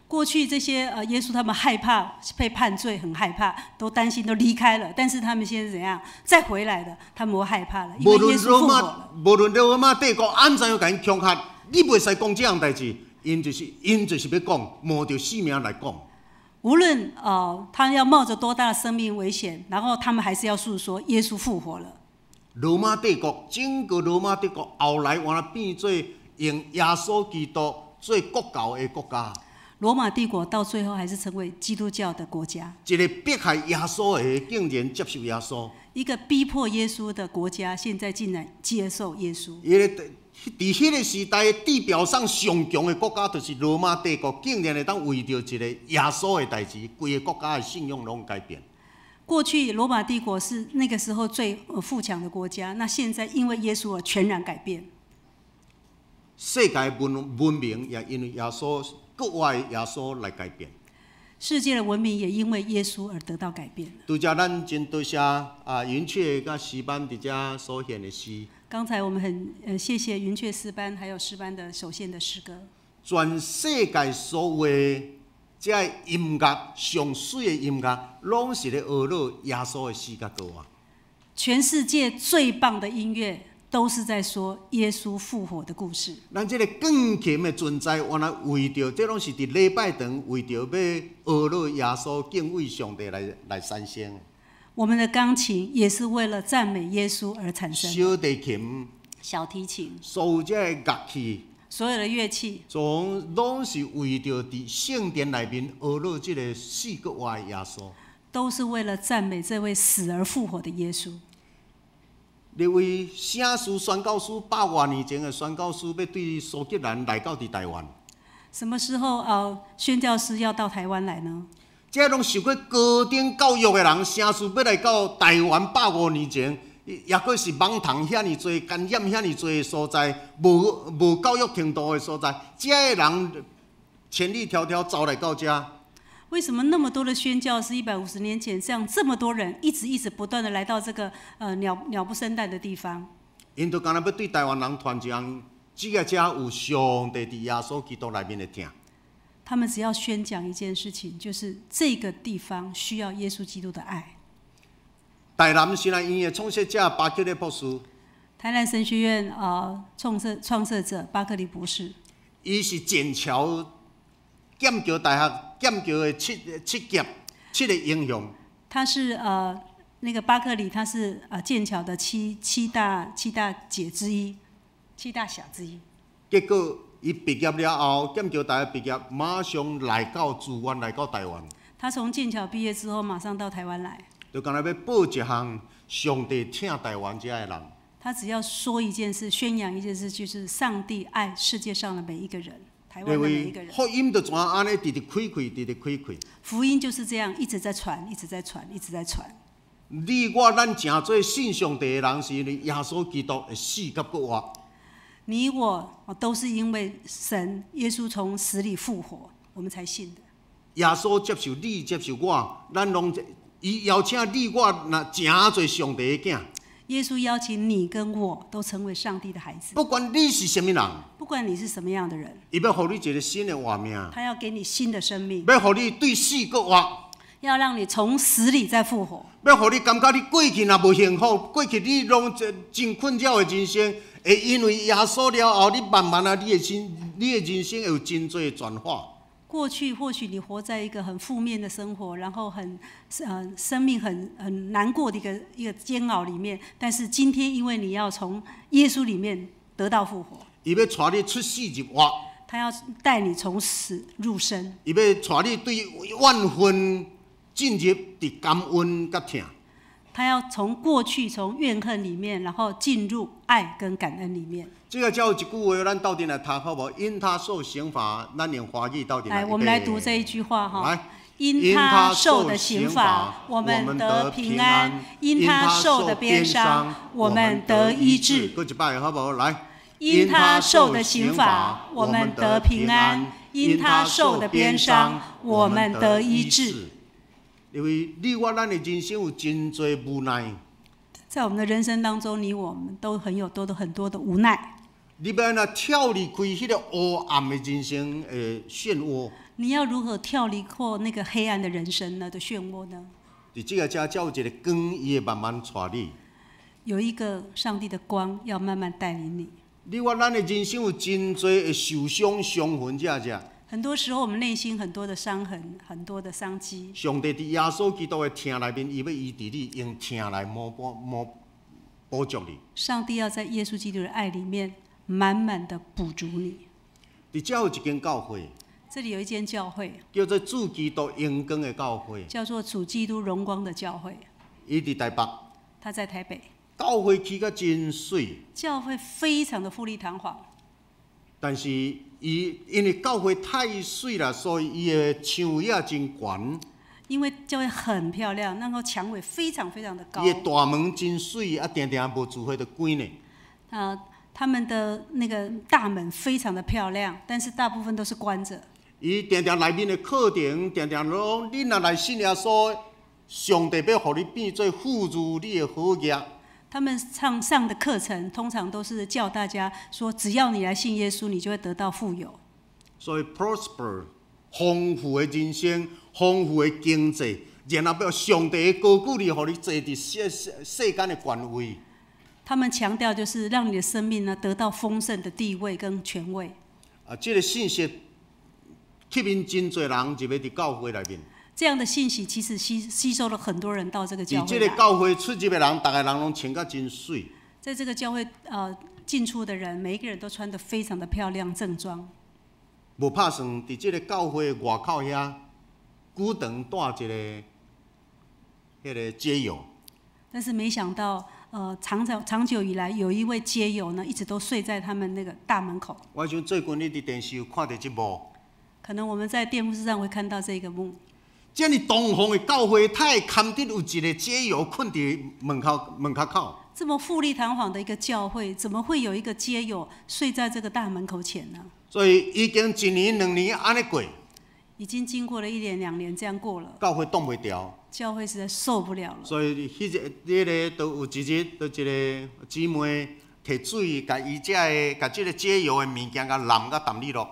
过去这些耶稣他们害怕被判罪，很害怕，都担心都离开了。但是他们现在怎样？再回来的，他们不害怕了，因为耶稣复活了。
无论罗马帝国安怎样甲因恐吓，你袂使讲这样代志，因就是要讲，冒着性命来讲。
无论他要冒着多大的生命危险，然后他们还是要诉说耶稣复活了。
罗马帝国，整个罗马帝国后来原来变做用耶稣基督做国教的国家，
罗马帝国到最后还是成为基督教的国家，
一个迫害耶稣的竟然接受耶稣。
一个逼迫耶稣的国家，现在竟然接受耶稣。
伫迄个时代，地表上上强的国家就是罗马帝国，竟然会当为着一个耶稣的代志，规个国家的信用拢改变。
过去罗马帝国是那个时候最富强的国家，那现在因为耶稣而全然改变。
世界文明也因为耶稣国外耶稣来改变。
世界的文明也因为耶稣而得到改变。
拄则咱真多谢云雀甲诗班伫遮所献的诗。
刚才我们很谢谢云雀诗班还有诗班的首献的诗歌。
全世界所有的这音乐上水的音乐，拢是咧学乐耶稣的诗甲歌啊。
全世界最棒的音乐都是在说耶稣复活的故事。
咱这个钢琴的存在，原来为着这拢是伫礼拜堂为着要学乐耶稣、敬畏上帝来产生。
我们的钢琴也是为了赞美耶稣而产生。
小提琴、
小提琴，
所有这个乐器，
所有的乐器，
拢是为着伫圣殿内面学乐这个死国活的耶稣，
都是为了赞美这位死而复活的耶稣。
那位圣书宣教师100多年前的宣教师，要对苏吉兰来到台湾。
什么时候宣教师要到台湾来呢？
这拢受过高等教育的人，圣书要来到台湾150年前，也阁是网虫遐尼多、感染遐尼多的所在，无教育程度的所在，这个人千里迢迢走来到这。
为什么那么多的宣教师150年前这么多人一直不断的来到这个鸟不生蛋的地方？
因就干那要对台湾人传讲，这个有上帝伫耶稣基督内面的听。
他们只要宣讲一件事情，就是这个地方需要耶稣基督的爱。
台南新南医院的创设者巴克利博士，
台南神学院创设者巴克利博士，
伊是剑桥剑桥大学剑桥的七个英雄。
他是那个巴克利，他是剑桥的七大姐之一，七大侠之一。
结果伊毕业了后，剑桥大学毕业，马上来到自愿来到台湾。
他从剑桥毕业之后，马上到台湾来。
就干那要报一项上帝听台湾这的人。
他只要说一件事，宣扬一件事，就是上帝爱世界上的每一个人，台湾的每一个人。
福音就怎安尼直开开。
福音就是这样，一直在传，一直在传，一直在传。
你我咱诚做信上帝的人，是因为耶稣基督的死甲复活。
你我都是因为神耶稣从死里复活，我们才信的。
耶稣接受你，接受我，咱拢伊邀请你我，那诚做上帝的囝。
耶稣邀请你跟我都成为上帝的孩子。
不管你是什么人，
不管你是什么样的人，
伊要予你一个新的活命，
他要给你新的生命，
要予你对死搁活，
要让你从死里再复活，
要予你感觉你过去若无幸福，过去你拢真困扰的人生，会因为耶稣了后，你慢慢你的人生会有真多的转化。
过去或许你活在一个很负面的生活，然后生命很难过的一个煎熬里面，但是今天因为你要从耶稣里面得到复活，
伊要带你出死入活，
他要带你从死入生，
伊要带你对怨恨进入伫感恩甲疼。
他要从过去从怨恨里面，然后进入爱跟感恩里面。
这个才有一句话，咱斗阵来读好无？因他受刑罚，咱用华语斗阵来。
来，我们来读这一句话哈。
来，
因他受的刑罚，我们得平安；因他受的鞭伤，我们得医治。
过一摆好无？来，
因他受的刑罚，我们得平安；因他受的鞭伤，我们得医治。
因为你我咱的人生有真多无奈，
在我们的人生当中，你我们都很多的无奈。
你要安怎跳离开迄个黑暗的人生的漩涡？
你要如何跳离过那个黑暗的人生呢？的漩涡呢？
伫这个才有一个光，伊会慢慢带你。
有一个上帝的光要慢慢带领你。
你我咱的人生有真多的受伤、伤痕，
很多时候，我们内心很多的伤痕，很多的伤迹。
上帝伫耶稣基督的疼内面，伊要医治你，用疼来补助你。
上帝要在耶稣基督的爱里面满满的补足你。
伫遮有一间教会，
这里有一间教会，
叫做主基督荣光的教会，
叫做主基督荣光的教会，
伊伫台北。
它在台北。
教会起甲真水，
教会非常的富丽堂皇，
但是因为教会太水了，所以伊的墙也真悬。
因为教会很漂亮，然后墙尾非常非常的高。
伊的大门真水，啊，定定无自会就关呢。
他们的那个大门非常的漂亮，但是大部分都是关着。
伊定定内面的课程，定定讲，你若来信耶稣，上帝要互你变做富如你的好业。
他们上的课程通常都是叫大家说，只要你来信耶稣，你就会得到富有。
所以 prosper 丰富的人生，丰富的经济，然后要上帝的高举你，互你坐伫世间的权位。
他们强调就是让你的生命呢得到丰盛的地位跟权位。
这个信息吸引真侪人入去伫教会内面。
这样的信息其实吸收了很多人到这个教会来。
伫这个教会出入的人，大家人拢穿甲真水。
在这个教会进出的人，每一个人都穿得非常的漂亮正装。
无拍算，伫这个教会外口遐，古堂带一个迄个街友。
但是没想到，长久以来，有一位街友呢，一直都睡在他们那个大门口。
我想最近你伫电视有看到这幕。
可能我们在电视上会看到这个幕。
这么东方的教会，太堪得有一个街友困伫门口口。
这么富丽堂皇的一个教会，怎么会有一个街友睡在这个大门口前呢？
所以已经1年2年安尼过。
已经经过了1年2年这样过了。
教会挡袂掉。
教会实在受不了了。
所以迄个都有一日，都一个姊妹摕水，甲伊甲这个街友的物件甲淋甲淡里落。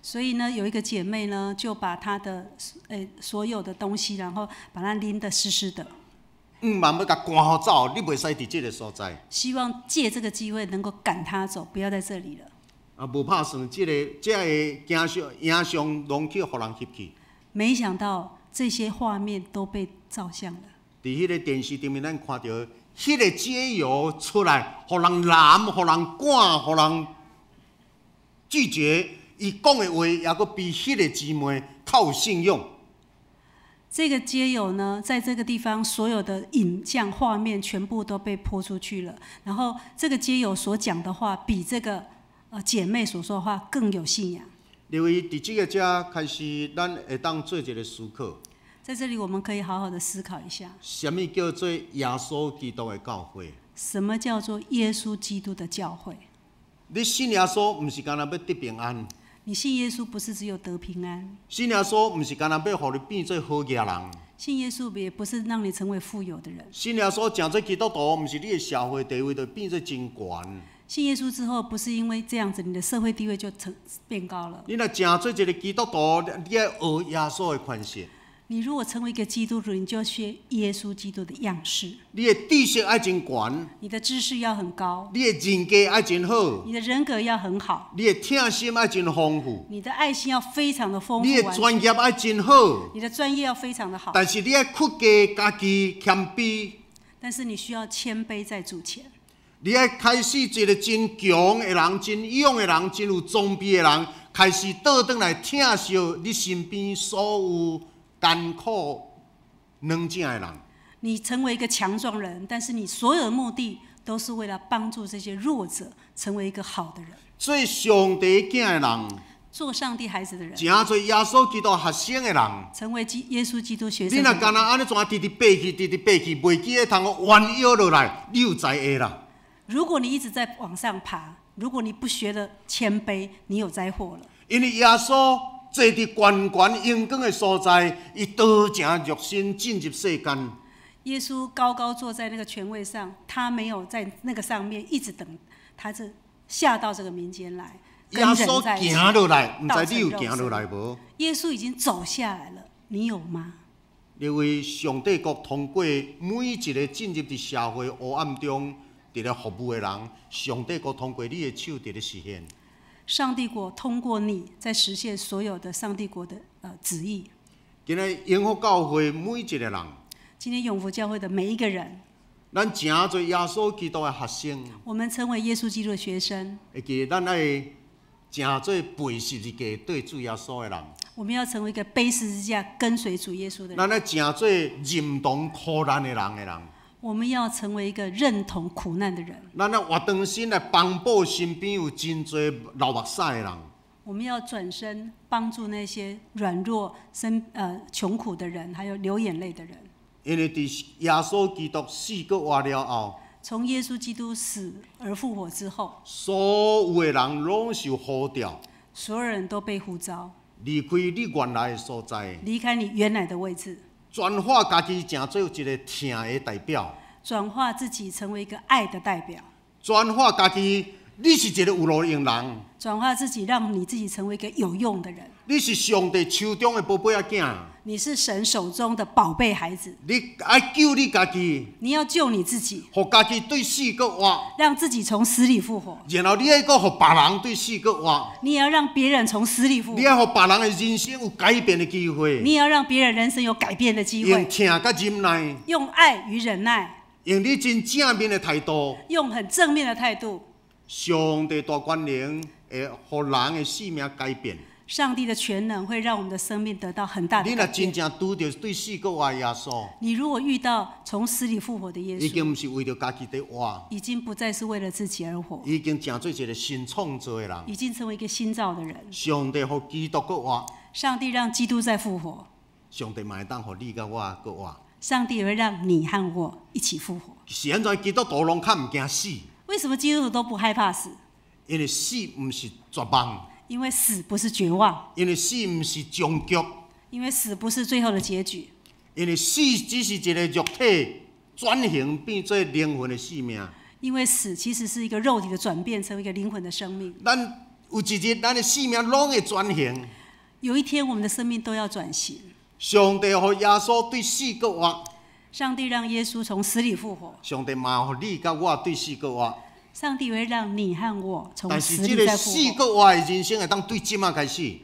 所以呢，有一个姐妹呢，就把她的所有的东西，然后把它淋得湿湿的。
慢要甲赶好走，你袂使伫这个所在。
希望借这个机会能够赶她走，不要在这里了。
无拍算，这个影像拢去互人翕去。
没想到这些画面都被照相了。
伫迄个电视顶面，咱看到迄个街友出来，互人拦，互人赶，互人拒绝。伊讲的话，也阁比迄个姊妹较有信用。
这个街友呢，在这个地方所有的影像画面全部都被播出去了，然后这个街友所讲的话，比这个姐妹所说的话更有信仰。
因为伫这个遮开始，咱会当做一个思考。
在这里，我们可以好好的思考一下，
什么叫做耶稣基督的教会？
什么叫做耶稣基督的教会？
你信耶稣，毋是干那要得平安。
你信耶稣不是只有得平安，
信耶稣毋是干那要互你变做好业人。
信耶稣也不是让你成为富有的人。
信耶稣成做基督徒，毋是你的社会地位就变做真悬。
信耶稣之后，不是因为这样子，你的社会地位就变高了。
你若成做一个基督徒，你要学耶稣的款式。
你如果成为一个基督徒，你就要学耶稣基督的样式。
你的知识要真悬，
你的知识要很高，
你的人格要真好，
你的人格要很好，
你的疼心要真丰富，
你的爱心要非常的丰富，
你的专业要真好，
你的专业要非常的好。
但是你要屈家家己谦卑，
但是你需要谦卑在主前。
你要开始一个真强的人、真勇的人、真有装备的人，开始倒转来疼惜你身边所有艰苦软正的人。
你成为一个强壮人，但是你所有的目的都是为了帮助这些弱者成为一个好的人。
做上帝囝的人，
做上帝孩子的人，
成做耶稣基督学生的人，
成为耶稣基督学生
你
的人。
若干那安尼怎直直爬去，直直爬去，袂记咧通弯腰落来，你有灾厄啦。
如果你一直在往上爬，如果你不学了谦卑，你有灾祸了。
因为耶稣坐伫悬悬荣光的所在，伊道成肉身进入世间。
耶稣高高坐在那个权位上，他没有在那个上面一直等，他是下到这个民间来，
耶
跟人
稣
在一起。
行落来，毋知你有
道成肉
行落
身
来无？
耶稣已经走下来了，你有吗？
因为上帝国通过每一个进入伫社会黑暗中伫咧服务的人，上帝国通过你的手伫咧实现。
上帝国通过你在实现所有的上帝国的旨意。
今日永福教会每一个人，
今天永福教会的每一个人，
咱诚做耶稣基督的学生，
我们成为耶稣基督的学生，
会记咱爱诚做背十字架对主耶稣的人。
我们要成为一个背十字架跟随主耶稣的人。
咱爱诚做认同苦难的人。
我们要成为一个认同苦难的人。
咱爱活动心来帮补身边有真多流目屎的人。
我们要转身帮助那些软弱、穷苦的人，还有流眼泪的人。
因为伫耶稣基督死搁活了后，
从耶稣基督死而复活之后，
所有的人拢受呼召，
所有人都被呼召，
离开你原来的所在，
离开你原来的位置，
转化家己成做一个疼的代表，
转化自己成为一个爱的代表，
转化家己，你是一个有路用人，
转化自己，让你自己成为一个有用的人。
你是上帝手中的宝贝仔囝，
你是神手中的宝贝孩子，
你爱救你家己，
你要救你自己，
互家己对死搁活，
让自己从死里复活。
然后你爱搁互别人对死搁活，
你也要让别人从死里复
你
活，
爱互别人的人生有改变的机会，
你也要让别人人生有改变的机会。
用疼甲忍耐，
用爱与忍耐，
用你真正面的态度。
用很正面的态度，
上帝大权能会互人的生命改变。
上帝的全能会让我们的生命得到很大的改
你若真
变。
正拄着对死搁活的耶稣，
你如果遇到从死里复活的耶
已经
稣，
毋是为着家己在活，
已经不再是为了自己而活，
已经成做一个新创造的人。
已经成为一个新造的人。
上帝互基督搁活，
上帝让基督再复活，
上帝嘛会当互你甲我搁活。
上帝也会让你和我一起复活。
是安怎基督徒拢较毋惊死？
为什么基督徒都不害怕死？
因为死毋是绝望，
因为死不是绝望，
因为死毋是终局，
因为死不是最后的结局，
因为死只是一个肉体转型变做灵魂的生命。
因为死其实是一个肉体的转变，成为一个灵魂的生命。
咱有一日，咱的生命拢会转型。
有一天，我们的生命都要转型。
上帝互耶稣对死搁活，
上帝让耶稣从死里复活，
上帝嘛互你甲我对死搁活。
上帝会让你和我从
但是
死
这个
里再复活。
死搁活的人生会当对即马开始，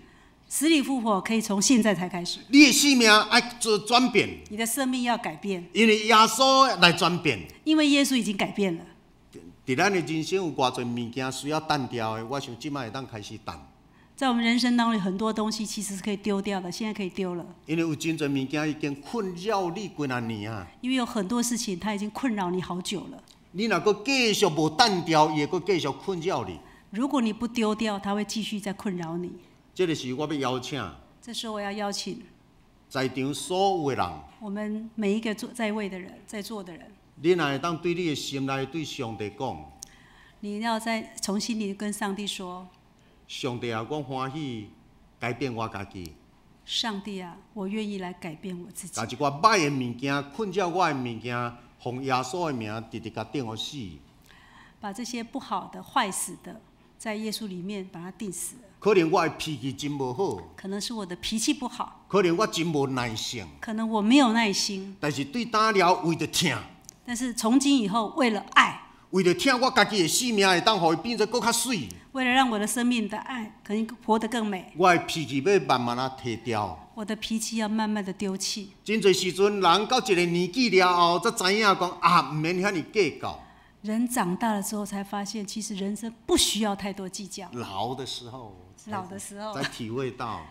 死里复活可以从现在才开始，
你的生命爱做转变，
你的生命要改变，
因为耶稣来转变。
因为耶稣已经改变了。
伫咱的人生有偌侪物件需要单掉的，我想即马会当开始单，
在我们人生当中，有很多东西其实是可以丢掉的，现在可以丢了，
因为有真侪物件已经困扰你几啊年啊。
因为有很多事情它已经困扰你好久了。
你若搁继续无单掉，伊会搁继续困扰你。
如果你不丢掉，它会继续在困扰你。
这个是我要邀请
这时候我要邀请
在场所有的人，
我们每一个在位的人，在座的人，
你若会当对你的心内对上帝讲：
你要在从心里跟上帝说：
上帝啊，我欢喜改变我家己，
上帝啊，我愿意来改变我自己
把，一寡歹的物件、困扰我的物件，奉耶稣的名直直甲定互死。
把这些不好的、坏死的，在耶稣里面把它定死了。
可能我的脾气真无好，
可能是我的脾气不好，
可能我真无耐性，
可能我没有耐心，
但是对打了为着疼，
但是从今以后，为了爱，
为着疼我家己的生命会当互伊变做搁较水，
为了让我的生命的爱可以活得更美，
我的脾气要慢慢提掉。
我的脾气要慢慢的丢弃。
真侪时阵，人到一个年纪了后，才知影讲啊，毋免遐尼计较。
人长大了之后才发现，其实人生不需要太多计较。
老的时候，
老的时候
才体会到，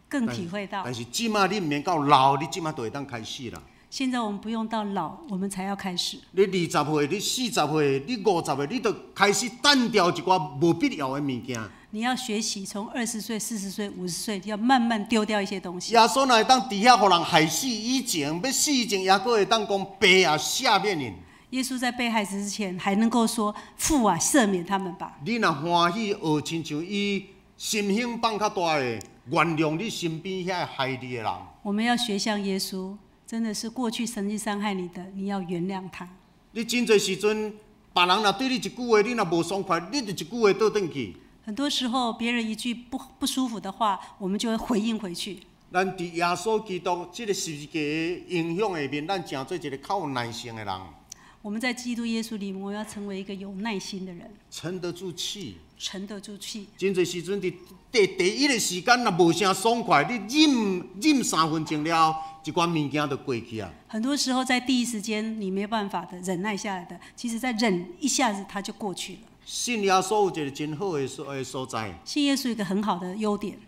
更体会到
但，是即马你毋免到老，你即马就会当开始啦。
现在我们不用到老，我们才要开始。
你20岁、你40岁、你50岁，你就开始单掉一寡无必要的物件。
你要学习从20岁、40岁、50岁，要慢慢丢掉一些东西
耶。稣若会当伫遐互人害死以前，要死以前，也阁会当讲爸啊赦免因。
耶稣在被害死之前，还能够说：“父啊，赦免他们吧。
你若欢喜学亲像伊心胸放较大的，原谅你身边遐害你的人。”
我们要学像耶稣，真的是过去曾经伤害你的，你要原谅他。
你真侪时阵，别人若对你一句话，你若无爽快，你就一句话倒转去。
很多时候，别人一句不舒服的话，我们就会回应回去。
咱伫耶稣基督这个十字架的影响下面，咱成做一个较有耐性的人。
我们在基督耶稣里，我们要成为一个有耐心的人，
沉得住气。
沉得住气。
真侪时阵伫第一个时间，若无啥爽快，你忍3分钟了，一寡物件就过去啊。
很多时候在第一时间你没有办法的忍耐下来的，其实在忍一下子它就过去了。
信耶稣有一个真好的所在，
信耶稣有一个很好的优点，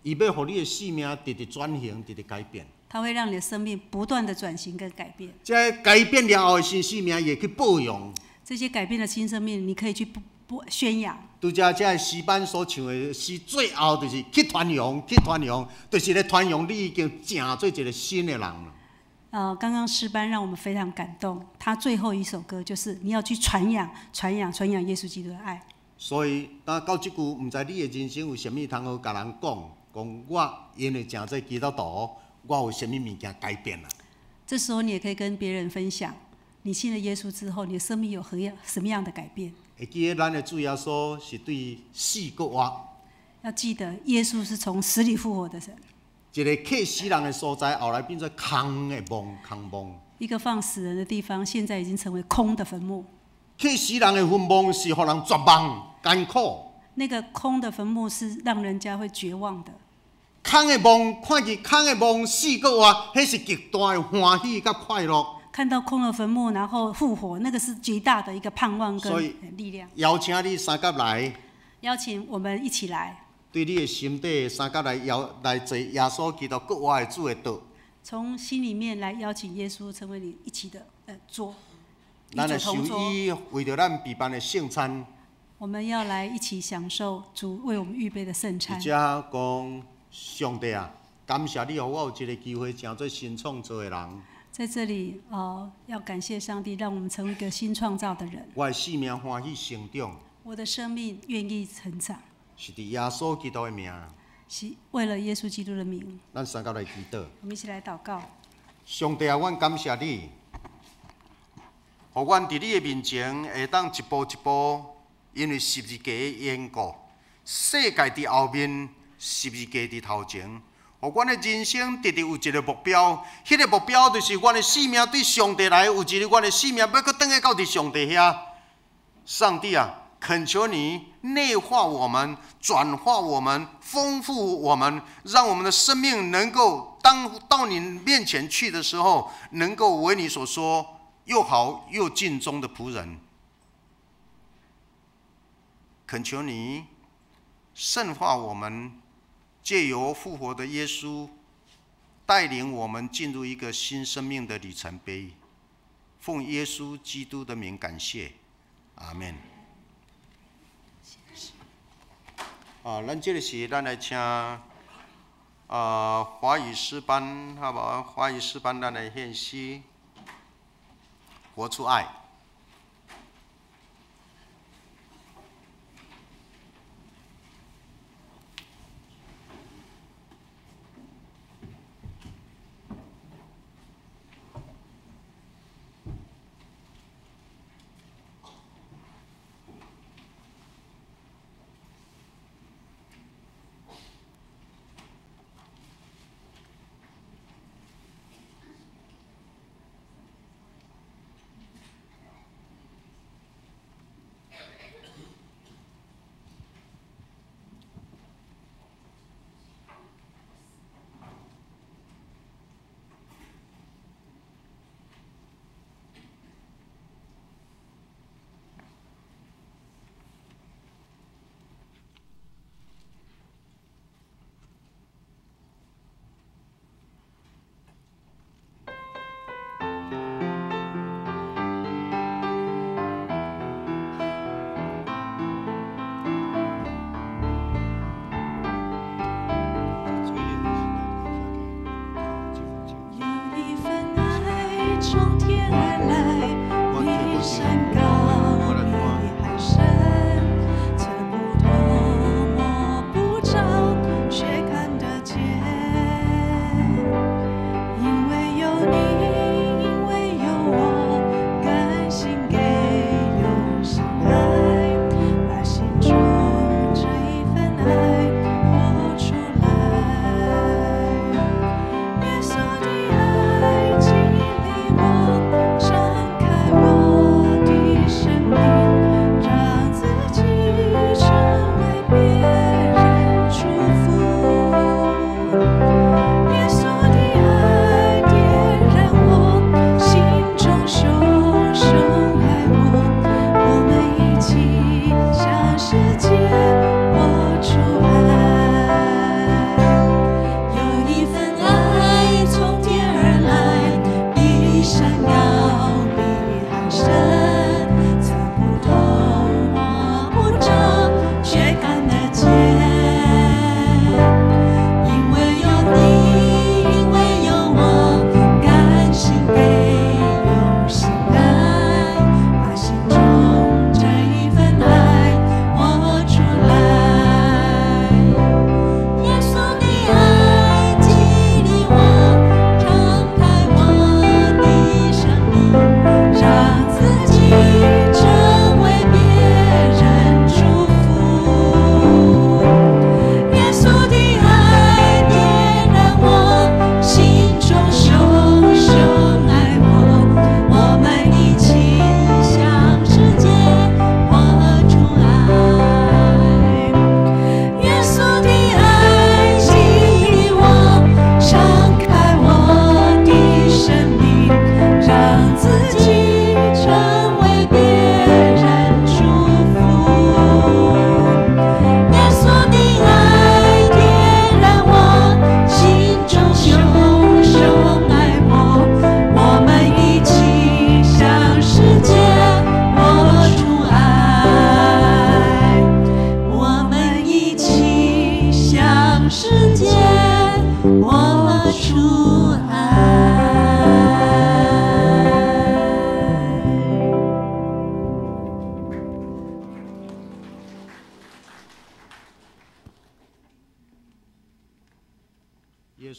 伊要互你的生命直直转型，直直改变。
它会让你的生命不断的转型跟改变。
这改变了后的新生命也去保养。
这些改变的新生命，你可以去宣扬。
拄这诗班所唱的诗，最后就是去传扬，就是咧传扬你已经成做一个新的人了。
刚刚诗班让我们非常感动，他最后一首歌就是你要去传扬耶稣基督的爱。
所以，到这句，唔知你的人生有啥物通好甲人讲我因为成做基督徒，我有啥物物件改变了。
这时候你也可以跟别人分享，你信了耶稣之后，你的生命有什么样的改变？
会记得咱的主耶稣是对死搁活。
要记得，耶稣是从死里复活的神。
一个客死人的所在，后来变做空的墓。
一个放死人的地方，现在已经成为空的坟墓。
客死人的坟墓是让人绝望、艰苦。
那个空的坟墓是让人家会绝望的。
空的墓，看见空的墓死搁活，那是极大的欢喜甲快乐。
看到空的坟墓，然后复活，那个是极大的一个盼望跟力量。
邀请你三甲来，
邀请我们一起来，
对你的心底三甲来坐耶稣基督搁活的主的道。
从心里面来邀请耶稣成为你一起的桌，
咱的受伊为着咱备办的圣餐，
我们要来一起享受主为我们预备的圣餐。
而且讲上帝啊，感谢你，让我有一个机会成做新创造的人。
在这里，要感谢上帝，让我们成为一个新创造的人。
我的生命欢喜成长，
我的生命愿意成长，
是伫耶稣基督的名，
是为了耶稣基督的名。
咱三甲来祈祷。
我们一起来祷告。
上帝啊，阮感谢你，互阮伫你的面前会当一步一步，因为十字架的缘故，世界伫后面，十字架伫头前。互阮的人生直直有一个目标，迄个目标就是阮的生命对上帝来，有一日阮的生命要搁转去到伫上帝遐。上帝啊，恳求你内化我们、转化我们、丰富我们，让我们的生命能够当到你面前去的时候，能够为你所说又好又尽忠的仆人。恳求你圣化我们。借由复活的耶稣，带领我们进入一个新生命的里程碑。奉耶稣基督的名感谢，阿门。咱这个是咱来请华语诗班，好不好？华语诗班咱来献诗，活出爱。
我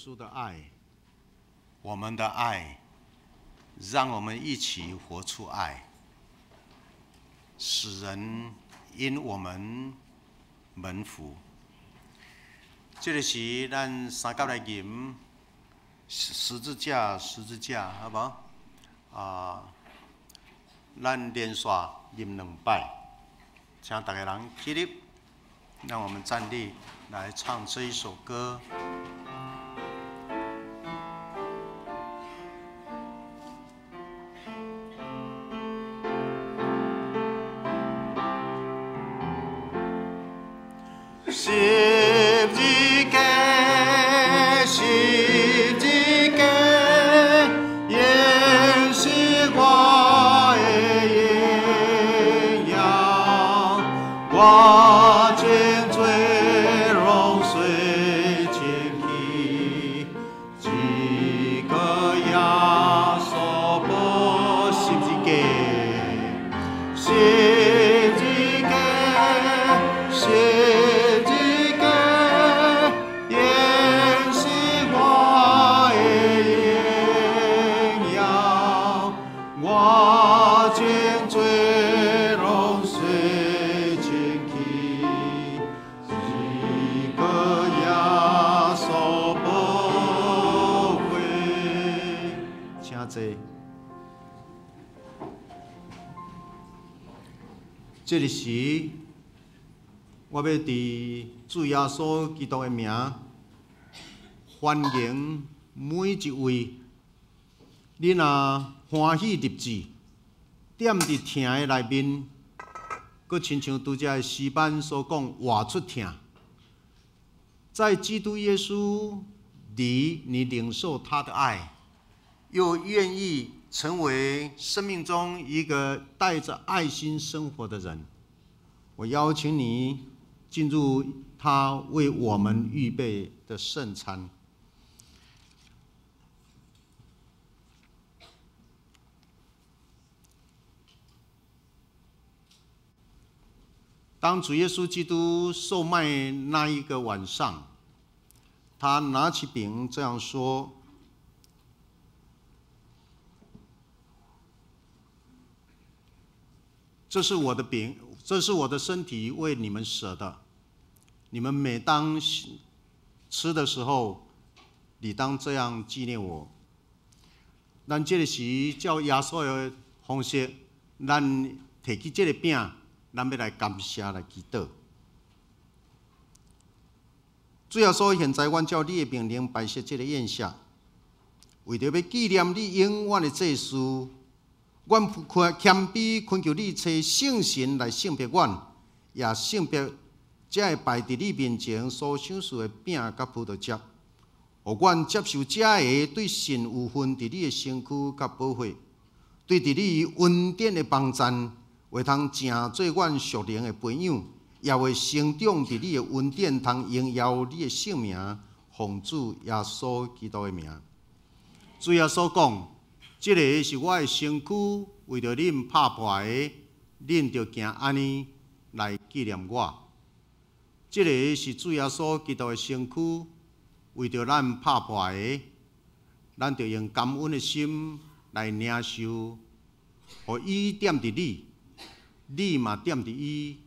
稣的爱，我们的爱，让我们一起活出爱，使人因我们蒙福。这个是咱三甲来吟十字架，好不好？咱连续吟2摆，请大家人起立，让我们站立来唱这一首歌。十字架，十字架，也是我的荣耀。我将罪容水清去，一个耶稣宝十字架，十字架，十字架。这个时，我要伫主耶稣基督的名，欢迎每一位，你若欢喜立志，踮伫听的内面，佮亲像拄则的诗班所讲，活出听，在基督耶稣里，你领受他的爱，又愿意成为生命中一个带着爱心生活的人。我邀请你进入他为我们预备的圣餐。当主耶稣基督受卖那一个晚上，他拿起饼这样说：这是我的饼，这是我的身体，为你们舍的。你们每当吃的时候，你当这样纪念我。咱这个是照耶稣的方式，咱摕起这个饼，咱要来感谢来祈祷。主耶稣，现在阮照你的命令摆设这个宴席，为着要纪念你永远的祭司。阮谦卑恳求你找圣神来圣别阮，也圣别才会摆伫你面前所享受的饼甲葡萄汁，互阮接受这个对神有份伫你的身躯甲保护，对伫你恩典的帮助，会通成做阮属灵的朋友，也会成长伫你的恩典，通荣耀你的圣名，奉主耶稣基督的名。主耶稣讲。这个是我的身躯，为着恁拍破的，恁就行安尼来纪念我。这个是主耶稣基督的身躯，为着咱拍破的，咱就用感恩的心来领受，互伊踮伫你，你嘛踮伫伊，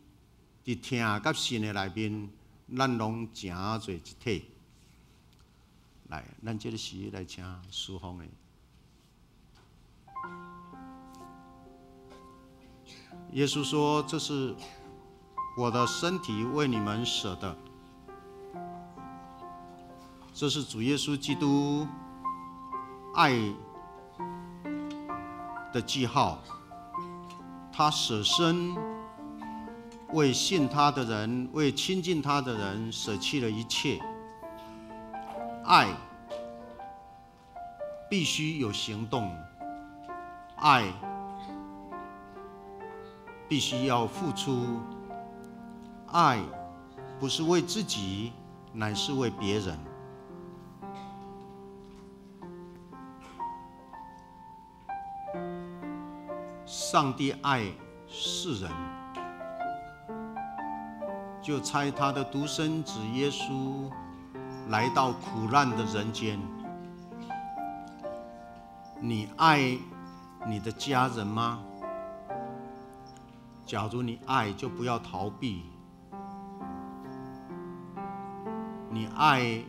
伫听甲信的内面，咱拢诚做一体。来，咱这个时来请师父的。耶稣说：“这是我的身体，为你们舍的。”这是主耶稣基督爱的记号。他舍身，为信他的人，为亲近他的人，舍弃了一切。爱必须有行动，爱必须要付出，爱不是为自己，乃是为别人。上帝爱世人，就差他的独生子耶稣来到苦难的人间。你爱你的家人吗？假如你爱，就不要逃避。你爱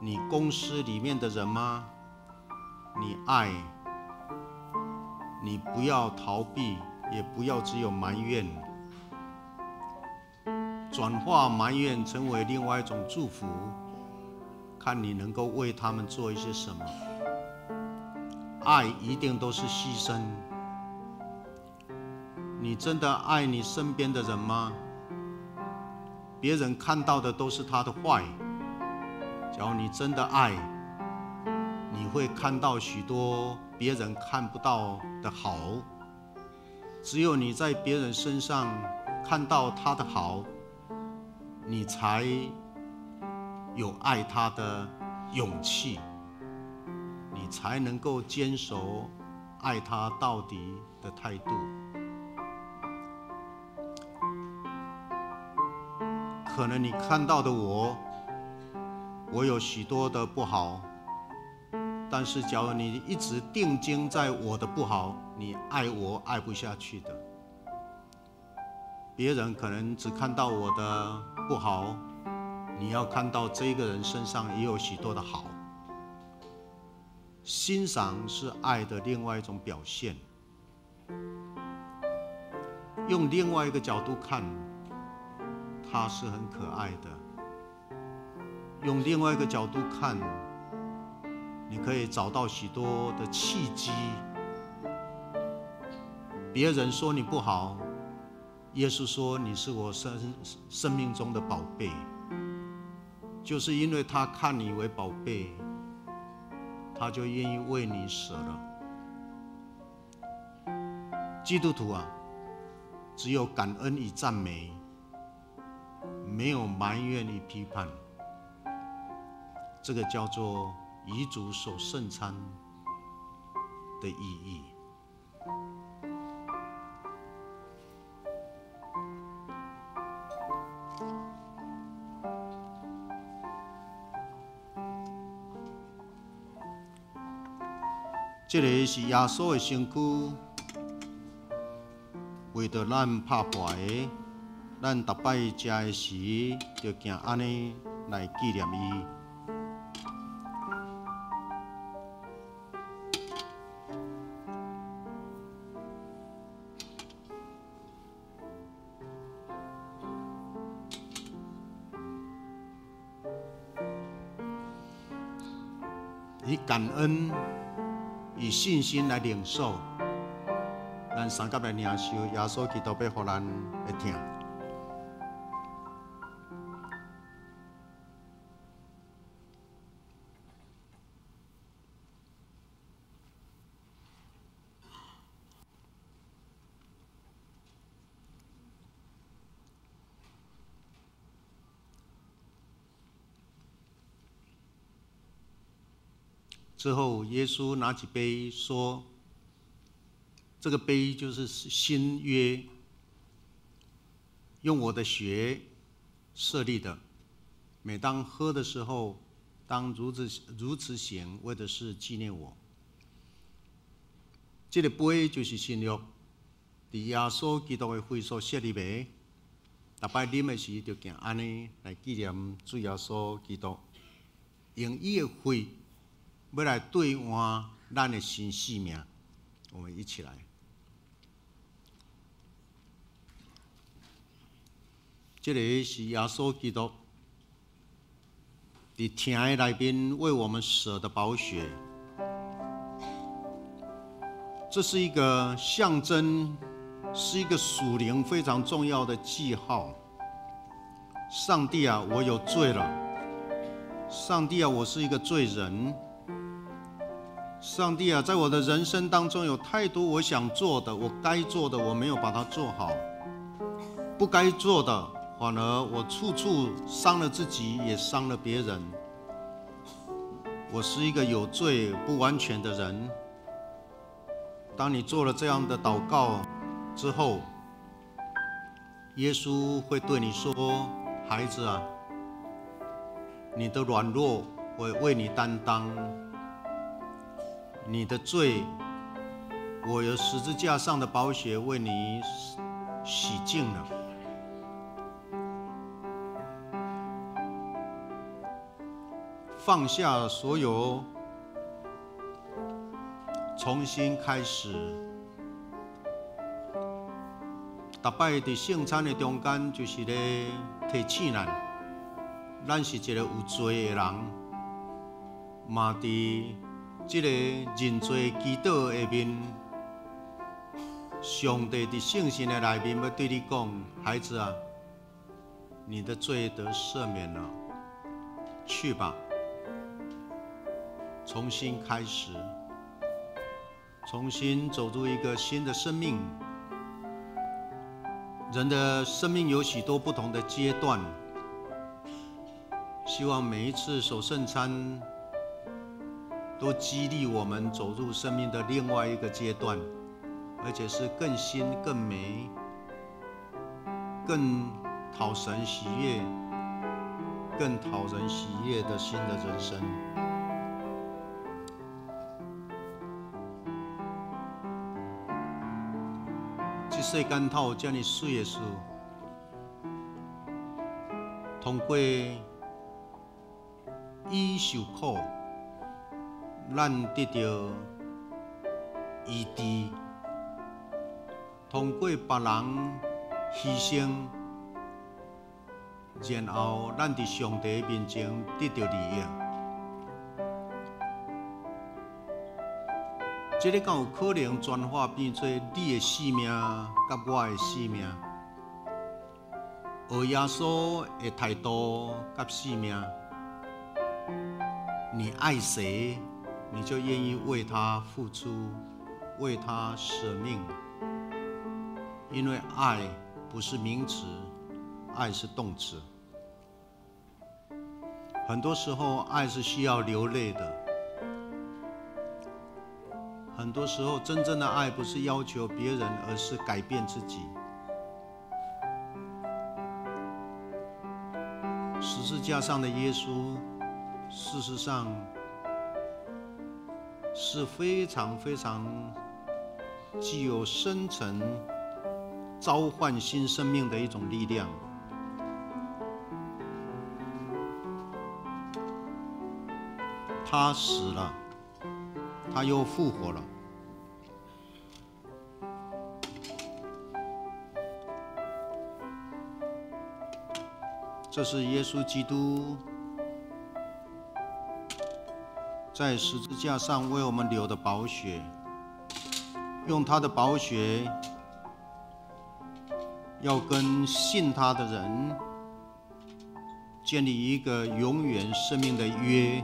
你公司里面的人吗？你爱，你不要逃避，也不要只有埋怨。转化埋怨成为另外一种祝福，看你能够为他们做一些什么。爱一定都是牺牲。你真的爱你身边的人吗？别人看到的都是他的坏。假如你真的爱，你会看到许多别人看不到的好。只有你在别人身上看到他的好，你才有爱他的勇气，你才能够坚守爱他到底的态度。可能你看到的我有许多的不好，但是假如你一直定睛在我的不好，你爱我爱不下去的。别人可能只看到我的不好，你要看到这个人身上也有许多的好。欣赏是爱的另外一种表现。用另外一个角度看，他是很可爱的。用另外一个角度看，你可以找到许多的契机。别人说你不好，耶稣说你是我生命中的宝贝，就是因为他看你为宝贝，他就愿意为你舍了。基督徒啊，只有感恩与赞美，没有埋怨与批判。这个叫做遗嘱守圣餐的意义。这个是耶稣的身躯，为着咱拍破的，咱逐摆食的时，就行安尼来纪念伊。以感恩、以信心来领受，咱三甲来领受耶稣基督要互咱的听。之后，耶稣拿起杯说：“这个杯就是新约，用我的血设立的。每当喝的时候，当如此行，为的是纪念我。这个杯就是新约，伫耶稣基督的会所设立的。逐摆啉的时，就行安尼来纪念主耶稣基督，用伊的血。”要来兑换咱的新生命，我们一起来。这个是耶稣基督伫听的内面为我们舍的宝血，这是一个象征，是一个属灵非常重要的记号。上帝啊，我有罪了。上帝啊，我是一个罪人。上帝啊，在我的人生当中有太多我想做的，我该做的我没有把它做好，不该做的反而我处处伤了自己，也伤了别人。我是一个有罪不完全的人。当你做了这样的祷告之后，耶稣会对你说：“孩子啊，你的软弱我为你担当，你的罪我有十字架上的宝血为你洗净了。放下所有，重新开始。逐摆伫圣餐的中间，就是咧提醒咱是一个有罪的人，嘛伫这个认罪祈祷下面，上帝伫圣经的内面要对你讲，孩子啊，你的罪得赦免了，去吧。重新开始，重新走入一个新的生命。人的生命有许多不同的阶段，希望每一次守圣餐都激励我们走入生命的另外一个阶段，而且是更新、更美、更讨神喜悦、更讨人喜悦的新的人生。这世间头有这么水的事，通过伊受苦，咱得到医治；通过别人牺牲，然后咱伫上帝面前得到利益。这个敢有可能转化变做你的性命，甲我的性命？而耶稣的态度甲性命，你爱谁，你就愿意为他付出，为他舍命。因为爱不是名词，爱是动词。很多时候，爱是需要流泪的。很多时候，真正的爱不是要求别人，而是改变自己。十字架上的耶稣，事实上是非常非常具有深层召唤新生命的一种力量。他死了，他又复活了。这是耶稣基督在十字架上为我们流的宝血，用他的宝血要跟信他的人建立一个永远生命的约。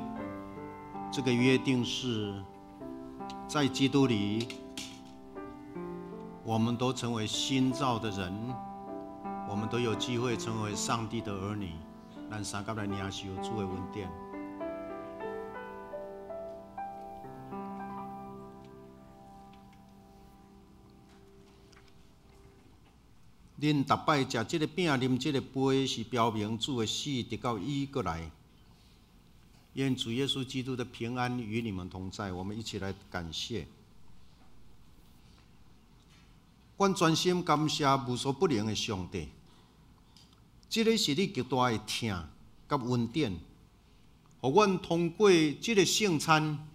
这个约定是在基督里，我们都成为新造的人，我们都有机会成为上帝的儿女。咱三甲来领受主的恩典。恁逐摆食这个饼、啉这个杯，是标明主的死直到伊过来。愿主耶稣基督的平安与你们同在。我们一起来感谢。阮专心感谢无所不能的上帝。这个是你极大的疼甲恩典，互阮通过这个圣餐，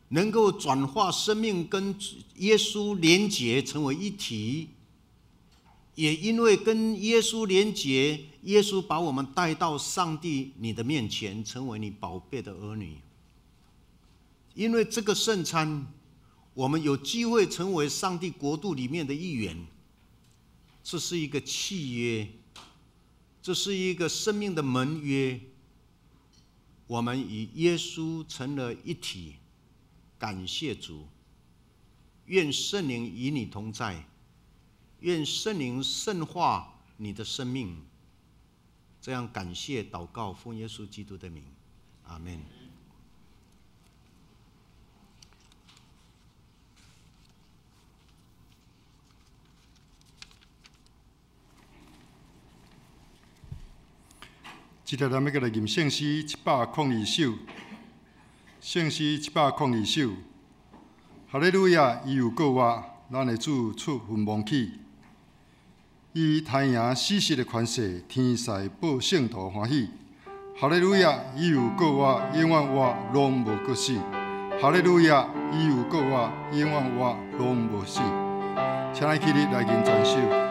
能够转化生命，跟耶稣连结，成为一体。也因为跟耶稣连结，耶稣把我们带到上帝你的面前，成为你宝贝的儿女。因为这个圣餐，我们有机会成为上帝国度里面的一员。这是一个契约，这是一个生命的盟约。我们与耶稣成了一体，感谢主。愿圣灵与你同在。愿圣灵圣化你的生命，这样感谢祷告，奉耶稣基督的名，阿们。
接着咱要过来吟圣诗102首，圣诗102首。哈利路亚！伊有告我，咱的主出云梦起。伊太赢死实的权势，天使报圣徒欢喜。哈利路亚！伊有告我，永远我拢无搁死。哈利路亚！伊有告我，永远我拢无死。请咱起立来吟全首。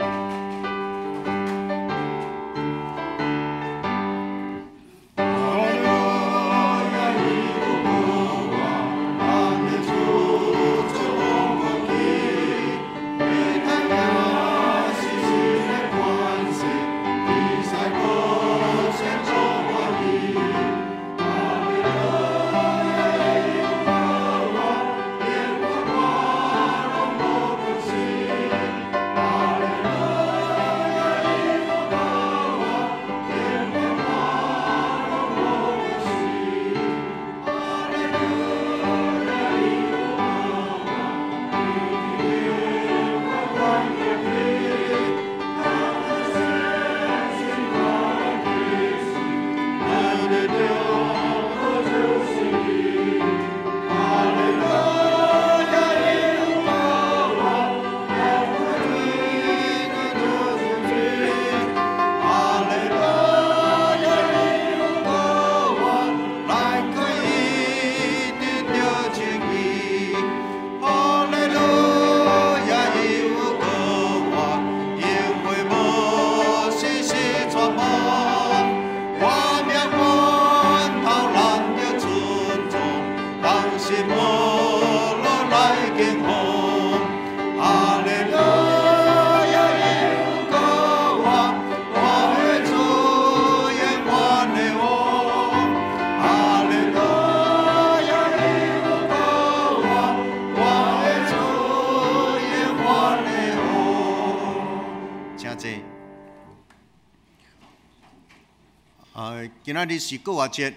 今仔日是国庆节，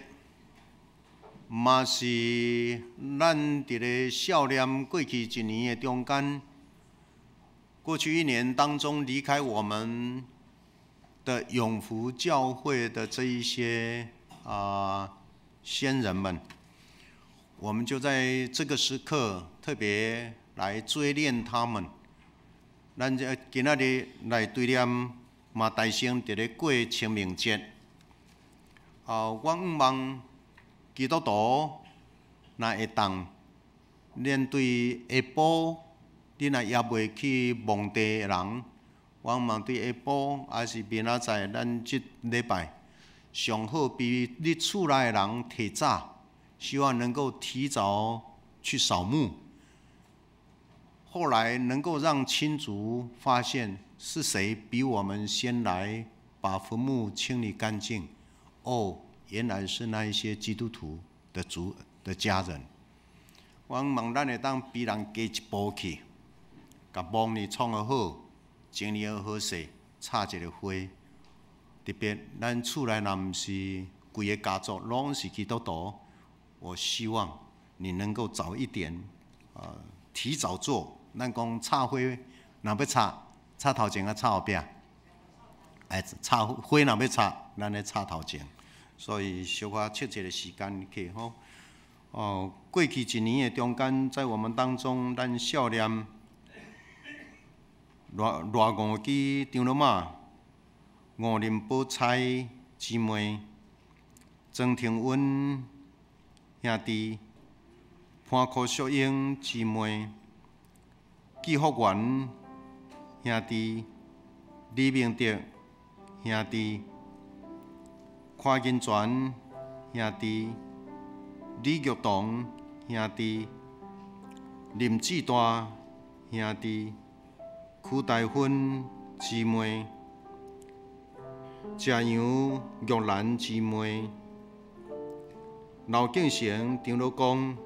嘛是咱伫咧少年过去一年的中间，过去一年当中离开我们的永福教会的这一些先人们，我们就在这个时刻特别来追念他们。咱今仔日来对念嘛，大声伫咧过清明节。我希望基督徒若会当面对下晡，你若也未去墓地的人，我希望对下晡还是明仔载，咱即礼拜上好比你厝内的人提早，希望能够提早去扫墓，后来能够让亲族发现是谁比我们先来把坟墓清理干净。哦，原来是那一些基督徒的家人。我希望咱会当比人加一步去，甲墓呢创得好，整理好势，插一个花。特别咱厝内若毋是规个家族拢是基督徒，我希望你能够早一点，提早做。咱讲插花，若要插头前啊，插后壁。插花若要插，咱咧插头前。所以小可切一个时间去吼。过去一年的中间，在我们当中，咱少年赖五基长老妈、吴林宝钗姊妹、曾庭温兄弟、潘科淑英姊妹、纪福元兄弟、李明德兄弟、邝金泉兄弟、李玉堂兄弟、林志大兄弟、曲大芬姊妹、谢杨玉兰姊妹、刘敬成长老公，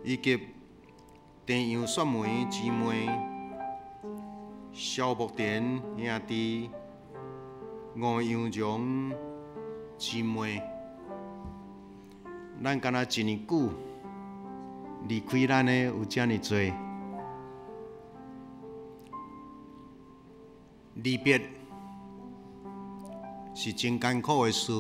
以及田杨雪梅姊妹、萧木田兄弟、吴杨荣姊妹，咱敢若一年久，离开咱的有遮尔多，离别是真艰苦的事。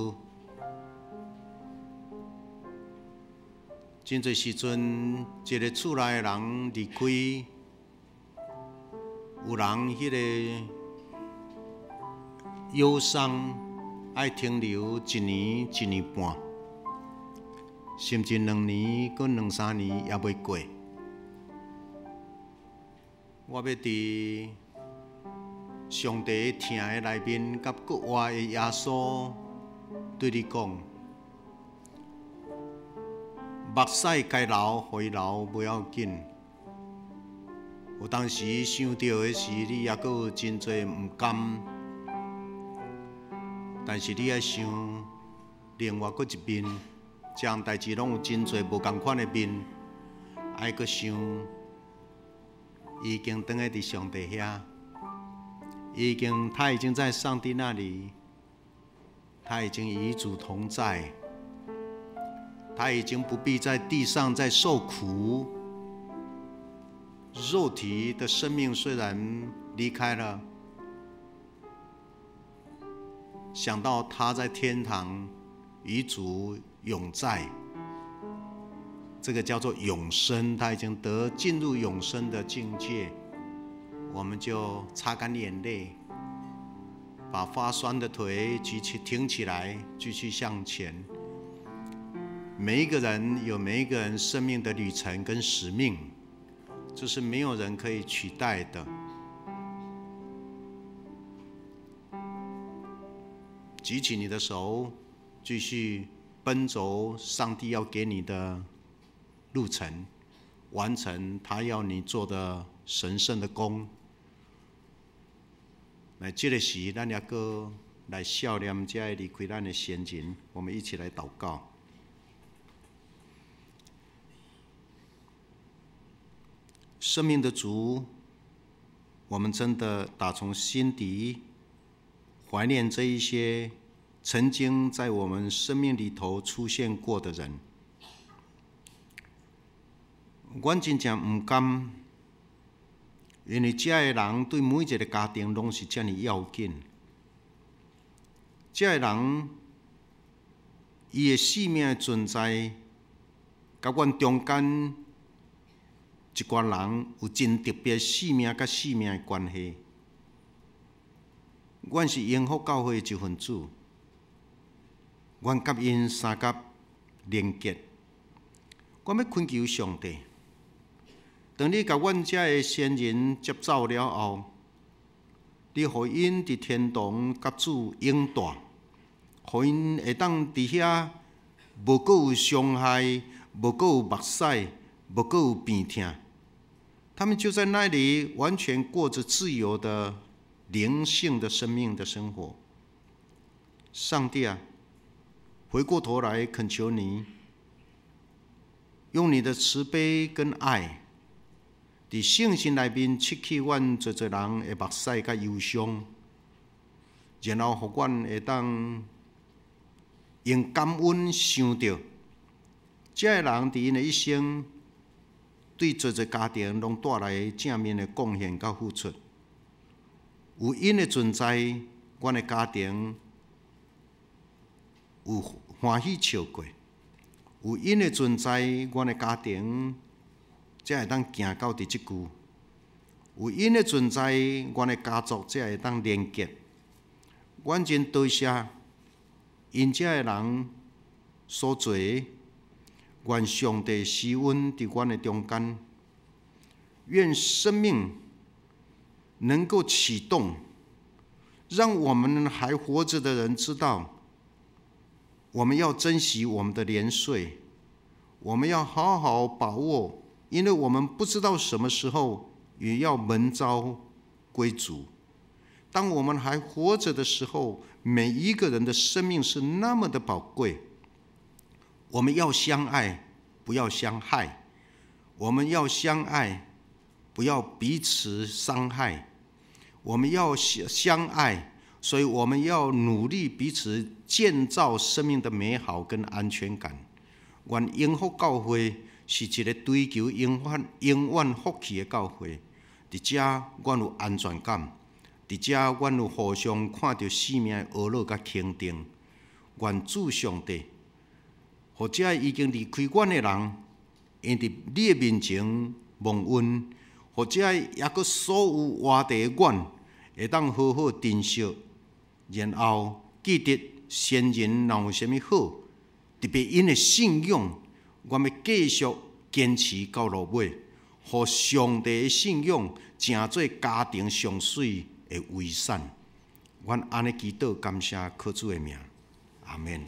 真侪时阵，一个厝内的人离开，有人迄个忧伤爱停留1年、1年半，甚至2年、搁2、3年也未过。我要伫上帝听的内面，甲国外的耶稣对你讲：目屎该流，互伊流不要紧。有当时想到的是，你也阁有真侪毋甘，但是你要想，另外阁一面，这样代志拢有真侪无共款的面，爱阁想，伊已经倒来伫上帝遐，他已经在上帝那里，他已经与主同在，他已经不必在地上再受苦。肉体的生命虽然离开了，想到他在天堂与主永在，这个叫做永生，他已经进入永生的境界，我们就擦干眼泪，把发酸的腿挺起来，继续向前。每一个人有每一个人生命的旅程跟使命，这是没有人可以取代的。举起你的手，继续奔走上帝要给你的路程，完成他要你做的神圣的工。那这个时，咱也搁来孝念这离开咱的先人，我们一起来祷告。生命的主，我们真的打从心底怀念这一些曾经在我们生命里头出现过的人。阮真正毋甘，因为这个人对每一个家庭拢是这么要紧。这个人，伊的生命的存在，甲阮中间一群人有真特别生命甲生命的关系。阮是永福教会的一份子，阮甲因三甲连结。阮要恳求上帝，当你甲阮遮的先人接走了后，你互因伫天堂甲主永大，互因会当伫遐无阁有伤害，无阁有目屎，无阁有病痛。他们就在那里完全过着自由的灵性的生命的生活。上帝啊，回过头来恳求你，用你的慈悲跟爱，伫圣心内面拭去阮侪侪人的目屎甲忧伤，然后互阮会当用感恩想到，这个人伫因的一生，对侪侪家庭拢带来正面的贡献甲付出。有因的存在，阮的家庭有欢喜笑过；有因的存在，阮的家庭才会当行到伫即句；有因的存在，阮的家族才会当连结。阮真多谢因遮的人所做的。愿上帝施恩伫阮的中间，愿生命能够启动，让我们还活着的人知道，我们要珍惜我们的年岁，我们要好好把握，因为我们不知道什么时候也要门召归主。当我们还活着的时候，每一个人的生命是那么的宝贵。我们要相爱，不要相害；我们要相爱，不要彼此伤害；我们要相爱，所以我们要努力彼此建造生命的美好跟安全感。愿永福教会是一个追求永远福气的教会，伫遮阮有安全感，伫遮，阮有互相看到生命的娱乐甲肯定。愿主上帝，或者已经离开阮的人，因伫你的面前蒙恩，或者也阁所有活地的阮，会当好好珍惜，然后记得先人若有啥物好，特别因的信仰，阮要继续坚持到落尾，互上帝的信仰成做家庭上水的遗产。阮安尼祈祷，感谢靠主的名，阿免。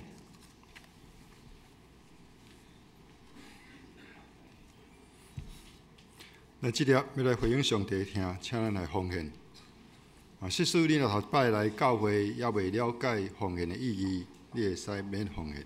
咱即粒要来回应上帝听，请咱来奉献。即使你若头摆来教会，也未了解奉献的意义，你会使免奉献。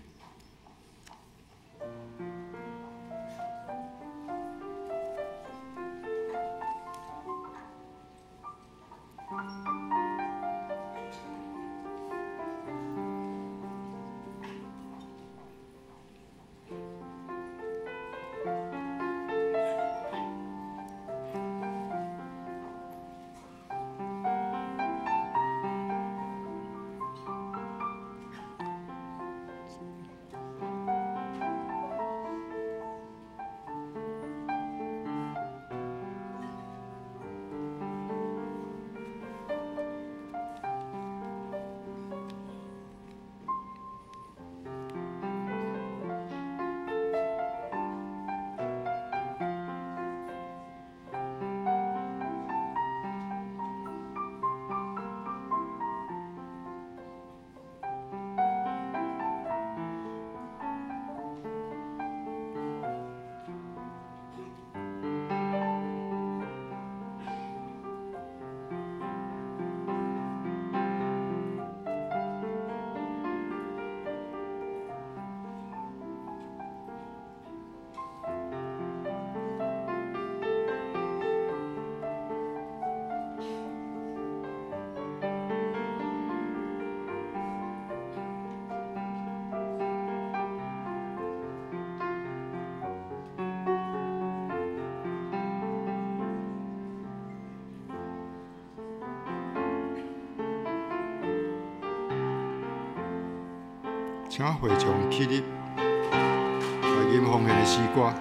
请会众起立，来吟奉献的诗歌。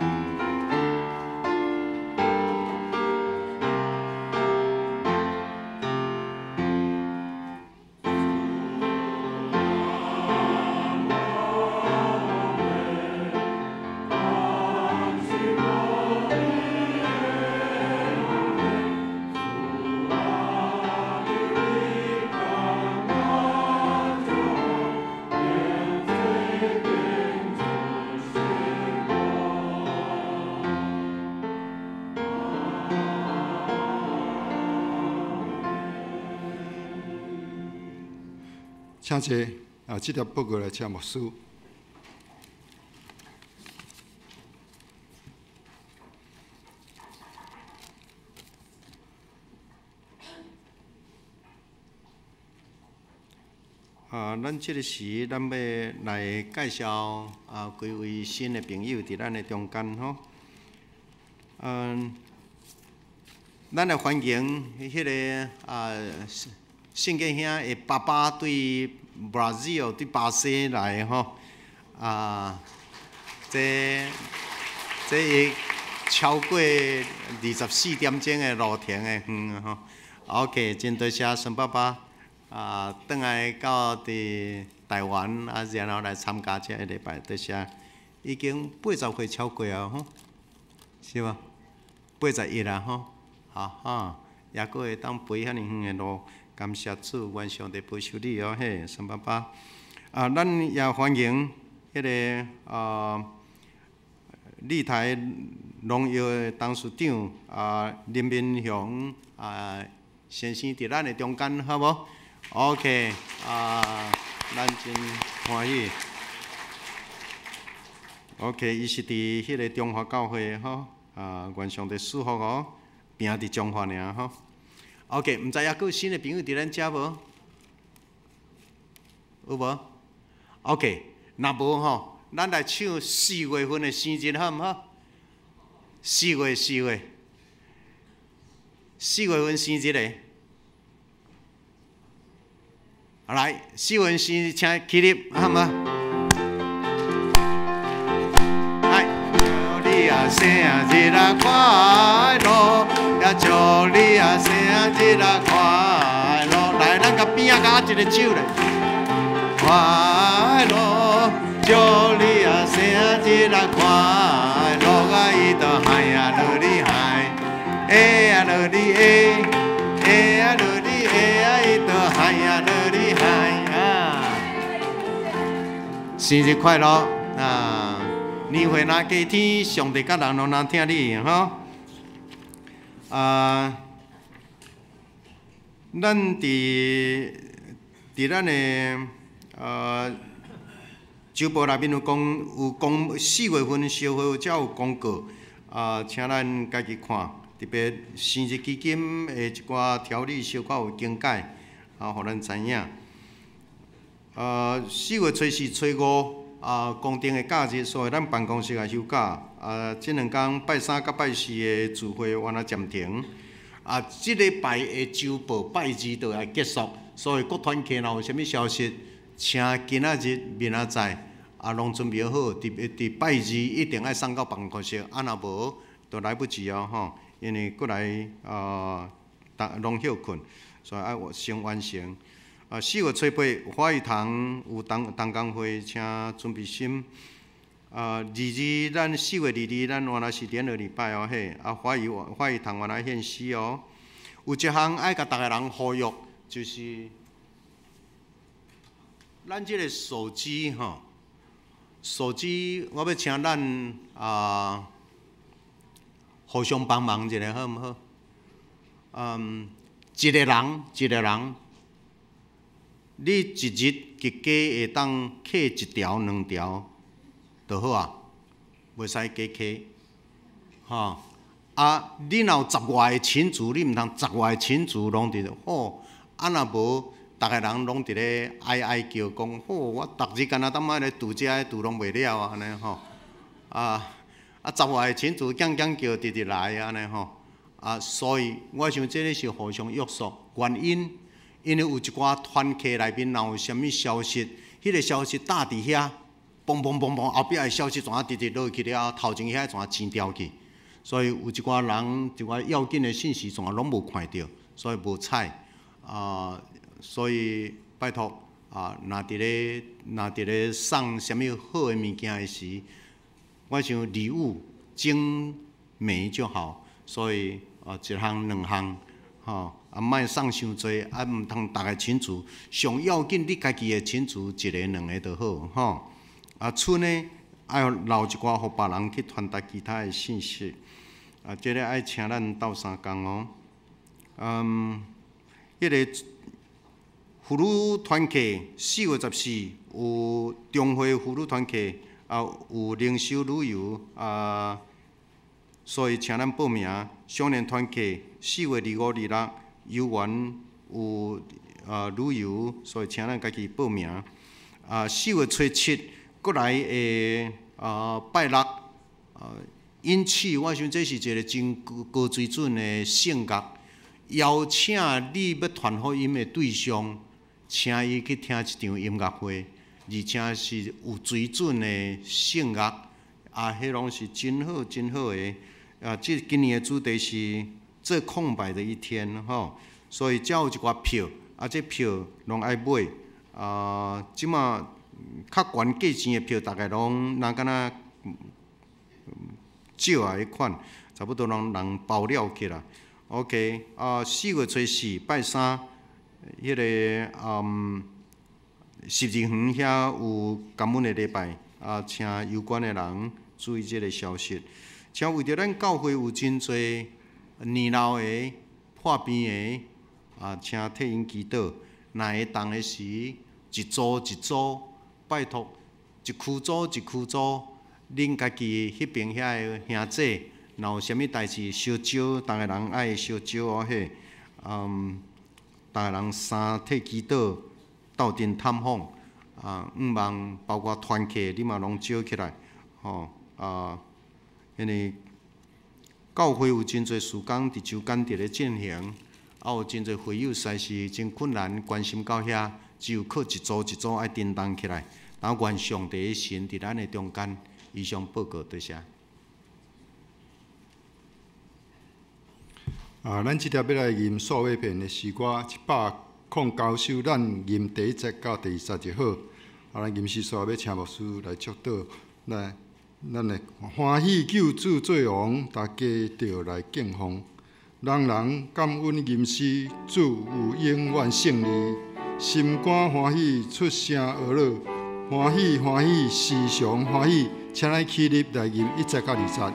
请坐，这条报告来请牧师。
咱这个时，咱要来介绍几位新的朋友伫咱的中间吼。咱来欢迎迄个圣经兄的爸爸对 Brazil 对巴西来吼，这伊超过24点钟的路程的远吼。OK， 真多谢孙爸爸转来到伫台湾然后来参加这个礼拜，多谢。已经80岁超过啊吼，是吧？81啊吼，也阁会当陪遐尼远的路。感谢主，愿上帝保守你哦，嘿，孙爸爸。咱也欢迎迄个立台农药的董事长林明雄先生伫咱的中间，好无 ？OK， 咱真欢喜。OK， 伊是伫迄个中华教会吼，愿上帝祝福哦，平伫中华尔吼。OK， 毋知影佫有新的朋友伫咱遮无？有无 ？OK， 若无吼，咱来唱4月份的生日好毋好？4月份生日嘞来，四文先请起立，好吗？来，祝你啊生日啊快乐，也祝你啊生日啊快乐。来，咱甲边仔甲一个手咧，快乐，祝你啊生日啊快乐，啊伊都嗨呀乐你嗨，哎呀乐你哎，哎呀乐你哎呀伊都嗨呀乐你嗨啊！生日快乐啊！年岁若加添，上帝甲人拢能听你吼。咱伫咱的周报内面有讲4月份烧火才有公告请咱家己看，特别生日基金的一寡条例小可有更改，互咱知影。4月初4、初5公定的假日，所以咱办公室也休假。这2天拜3甲拜4的聚会原来暂停。这礼拜的周报拜2就要结束，所以各团契若有啥物消息，请今仔日、明仔载拢准备好，伫拜2一定爱送到办公室，若无就来不及吼，因为过来拢休困，所以爱先完成。4月初8花艺堂有同工会，请准备心。22咱4月22咱原来是联合礼拜嘿，花艺堂原来献诗有一项爱甲逐个人呼吁，就是咱即个手机手机我要请咱互相帮忙一下，好毋好？一个人，你一日极加会当刻1条、2条。就好啊，袂使加你若有10外个亲族，你毋通10外个亲族拢伫好，若无，逐个人拢伫咧哀叫，讲好，我逐日干那当摆咧拄遮拄拢袂了安尼吼，10外个亲族叫直来安尼吼，所以我想这个是互相约束，原因为有一寡团契内面若有啥物消息，迄个消息搭伫遐。嘣嘣嘣嘣，后壁的消息全直直落去了，头前遐全钱掉去，所以有一寡人一寡要紧的信息全拢无看到，所以无采所以拜托若伫咧送啥物好的物件的时，我想礼物精美就好，所以一项2项莫送伤济，毋通逐个亲族，上要紧你家己的亲族1个2个就好剩呢，爱留一寡互别人去传达其他的信息。这个爱请咱斗3工迄个妇女团契4月14有中会妇女团契有灵修旅游所以请咱报名。少年团契4月25、26游园有旅游，所以请咱家己报名。4月初7。过来拜6因此，我想这是一个真高水准的圣乐，邀请你要传福音的对象，请伊去听一场音乐会，而且是有水准的圣乐，迄拢是真好真好的。今年的主题是做空白的一天所以才有一寡票，这票拢爱买即马。较悬价钱的票，大概拢敢若少啊迄款，差不多人包了起来。OK， 4月初4拜3，迄个十字园遐有感恩的礼拜，请有关的人注意这个消息。请为着咱教会有真侪年老的、破病的，请替因祈祷。若会当的时，一组一组。拜托，一区组一区组，恁家己迄边遐个兄弟，若有啥物代志烧酒，逐个人爱烧酒嘿，逐个人三替祈祷，斗阵探访，毋望包括团契，你嘛拢招起来，因为教会有真侪事工伫周间伫咧进行，有真侪会友实是真困难，关心到遐。就靠一组一组爱叮当起来。但愿上帝的神伫咱的中间，以上报告多谢。
咱即条要来吟数位篇的诗歌109首，咱吟第1节到第20节好。咱吟诗所要请牧师来祝祷，咱的欢喜救主做王，大家着来敬奉。人人感恩吟诗，主有永远胜利。心肝欢喜出声学乐，欢喜欢喜时常欢喜。请来起立来吟1节到20节。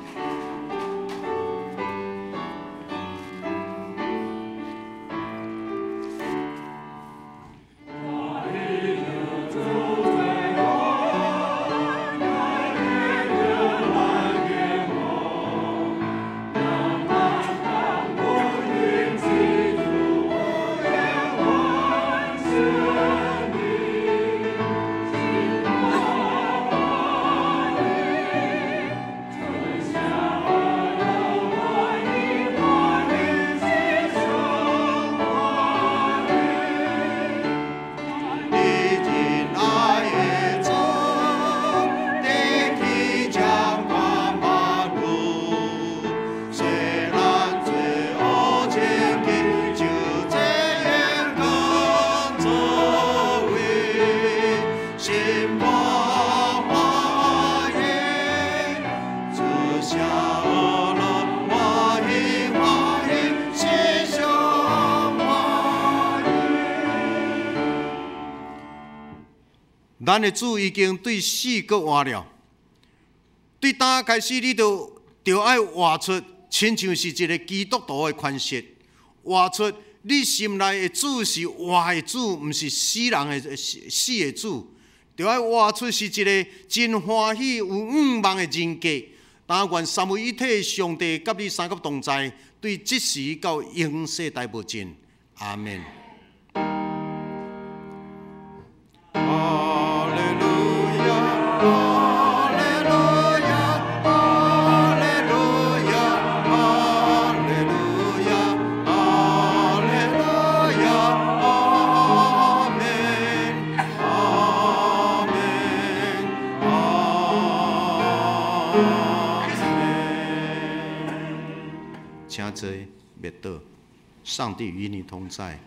咱的主已经对死搁活了，对胆开始，你就爱活出，亲像是一个基督徒的款式，活出你心内的主是活的主，毋是死人的死的主，就爱活出是一个真欢喜有愿望的人格。但愿三位一体上帝甲你三个同在，对即时到永世代无尽。阿门。请坐，灭祷，上帝与你同在。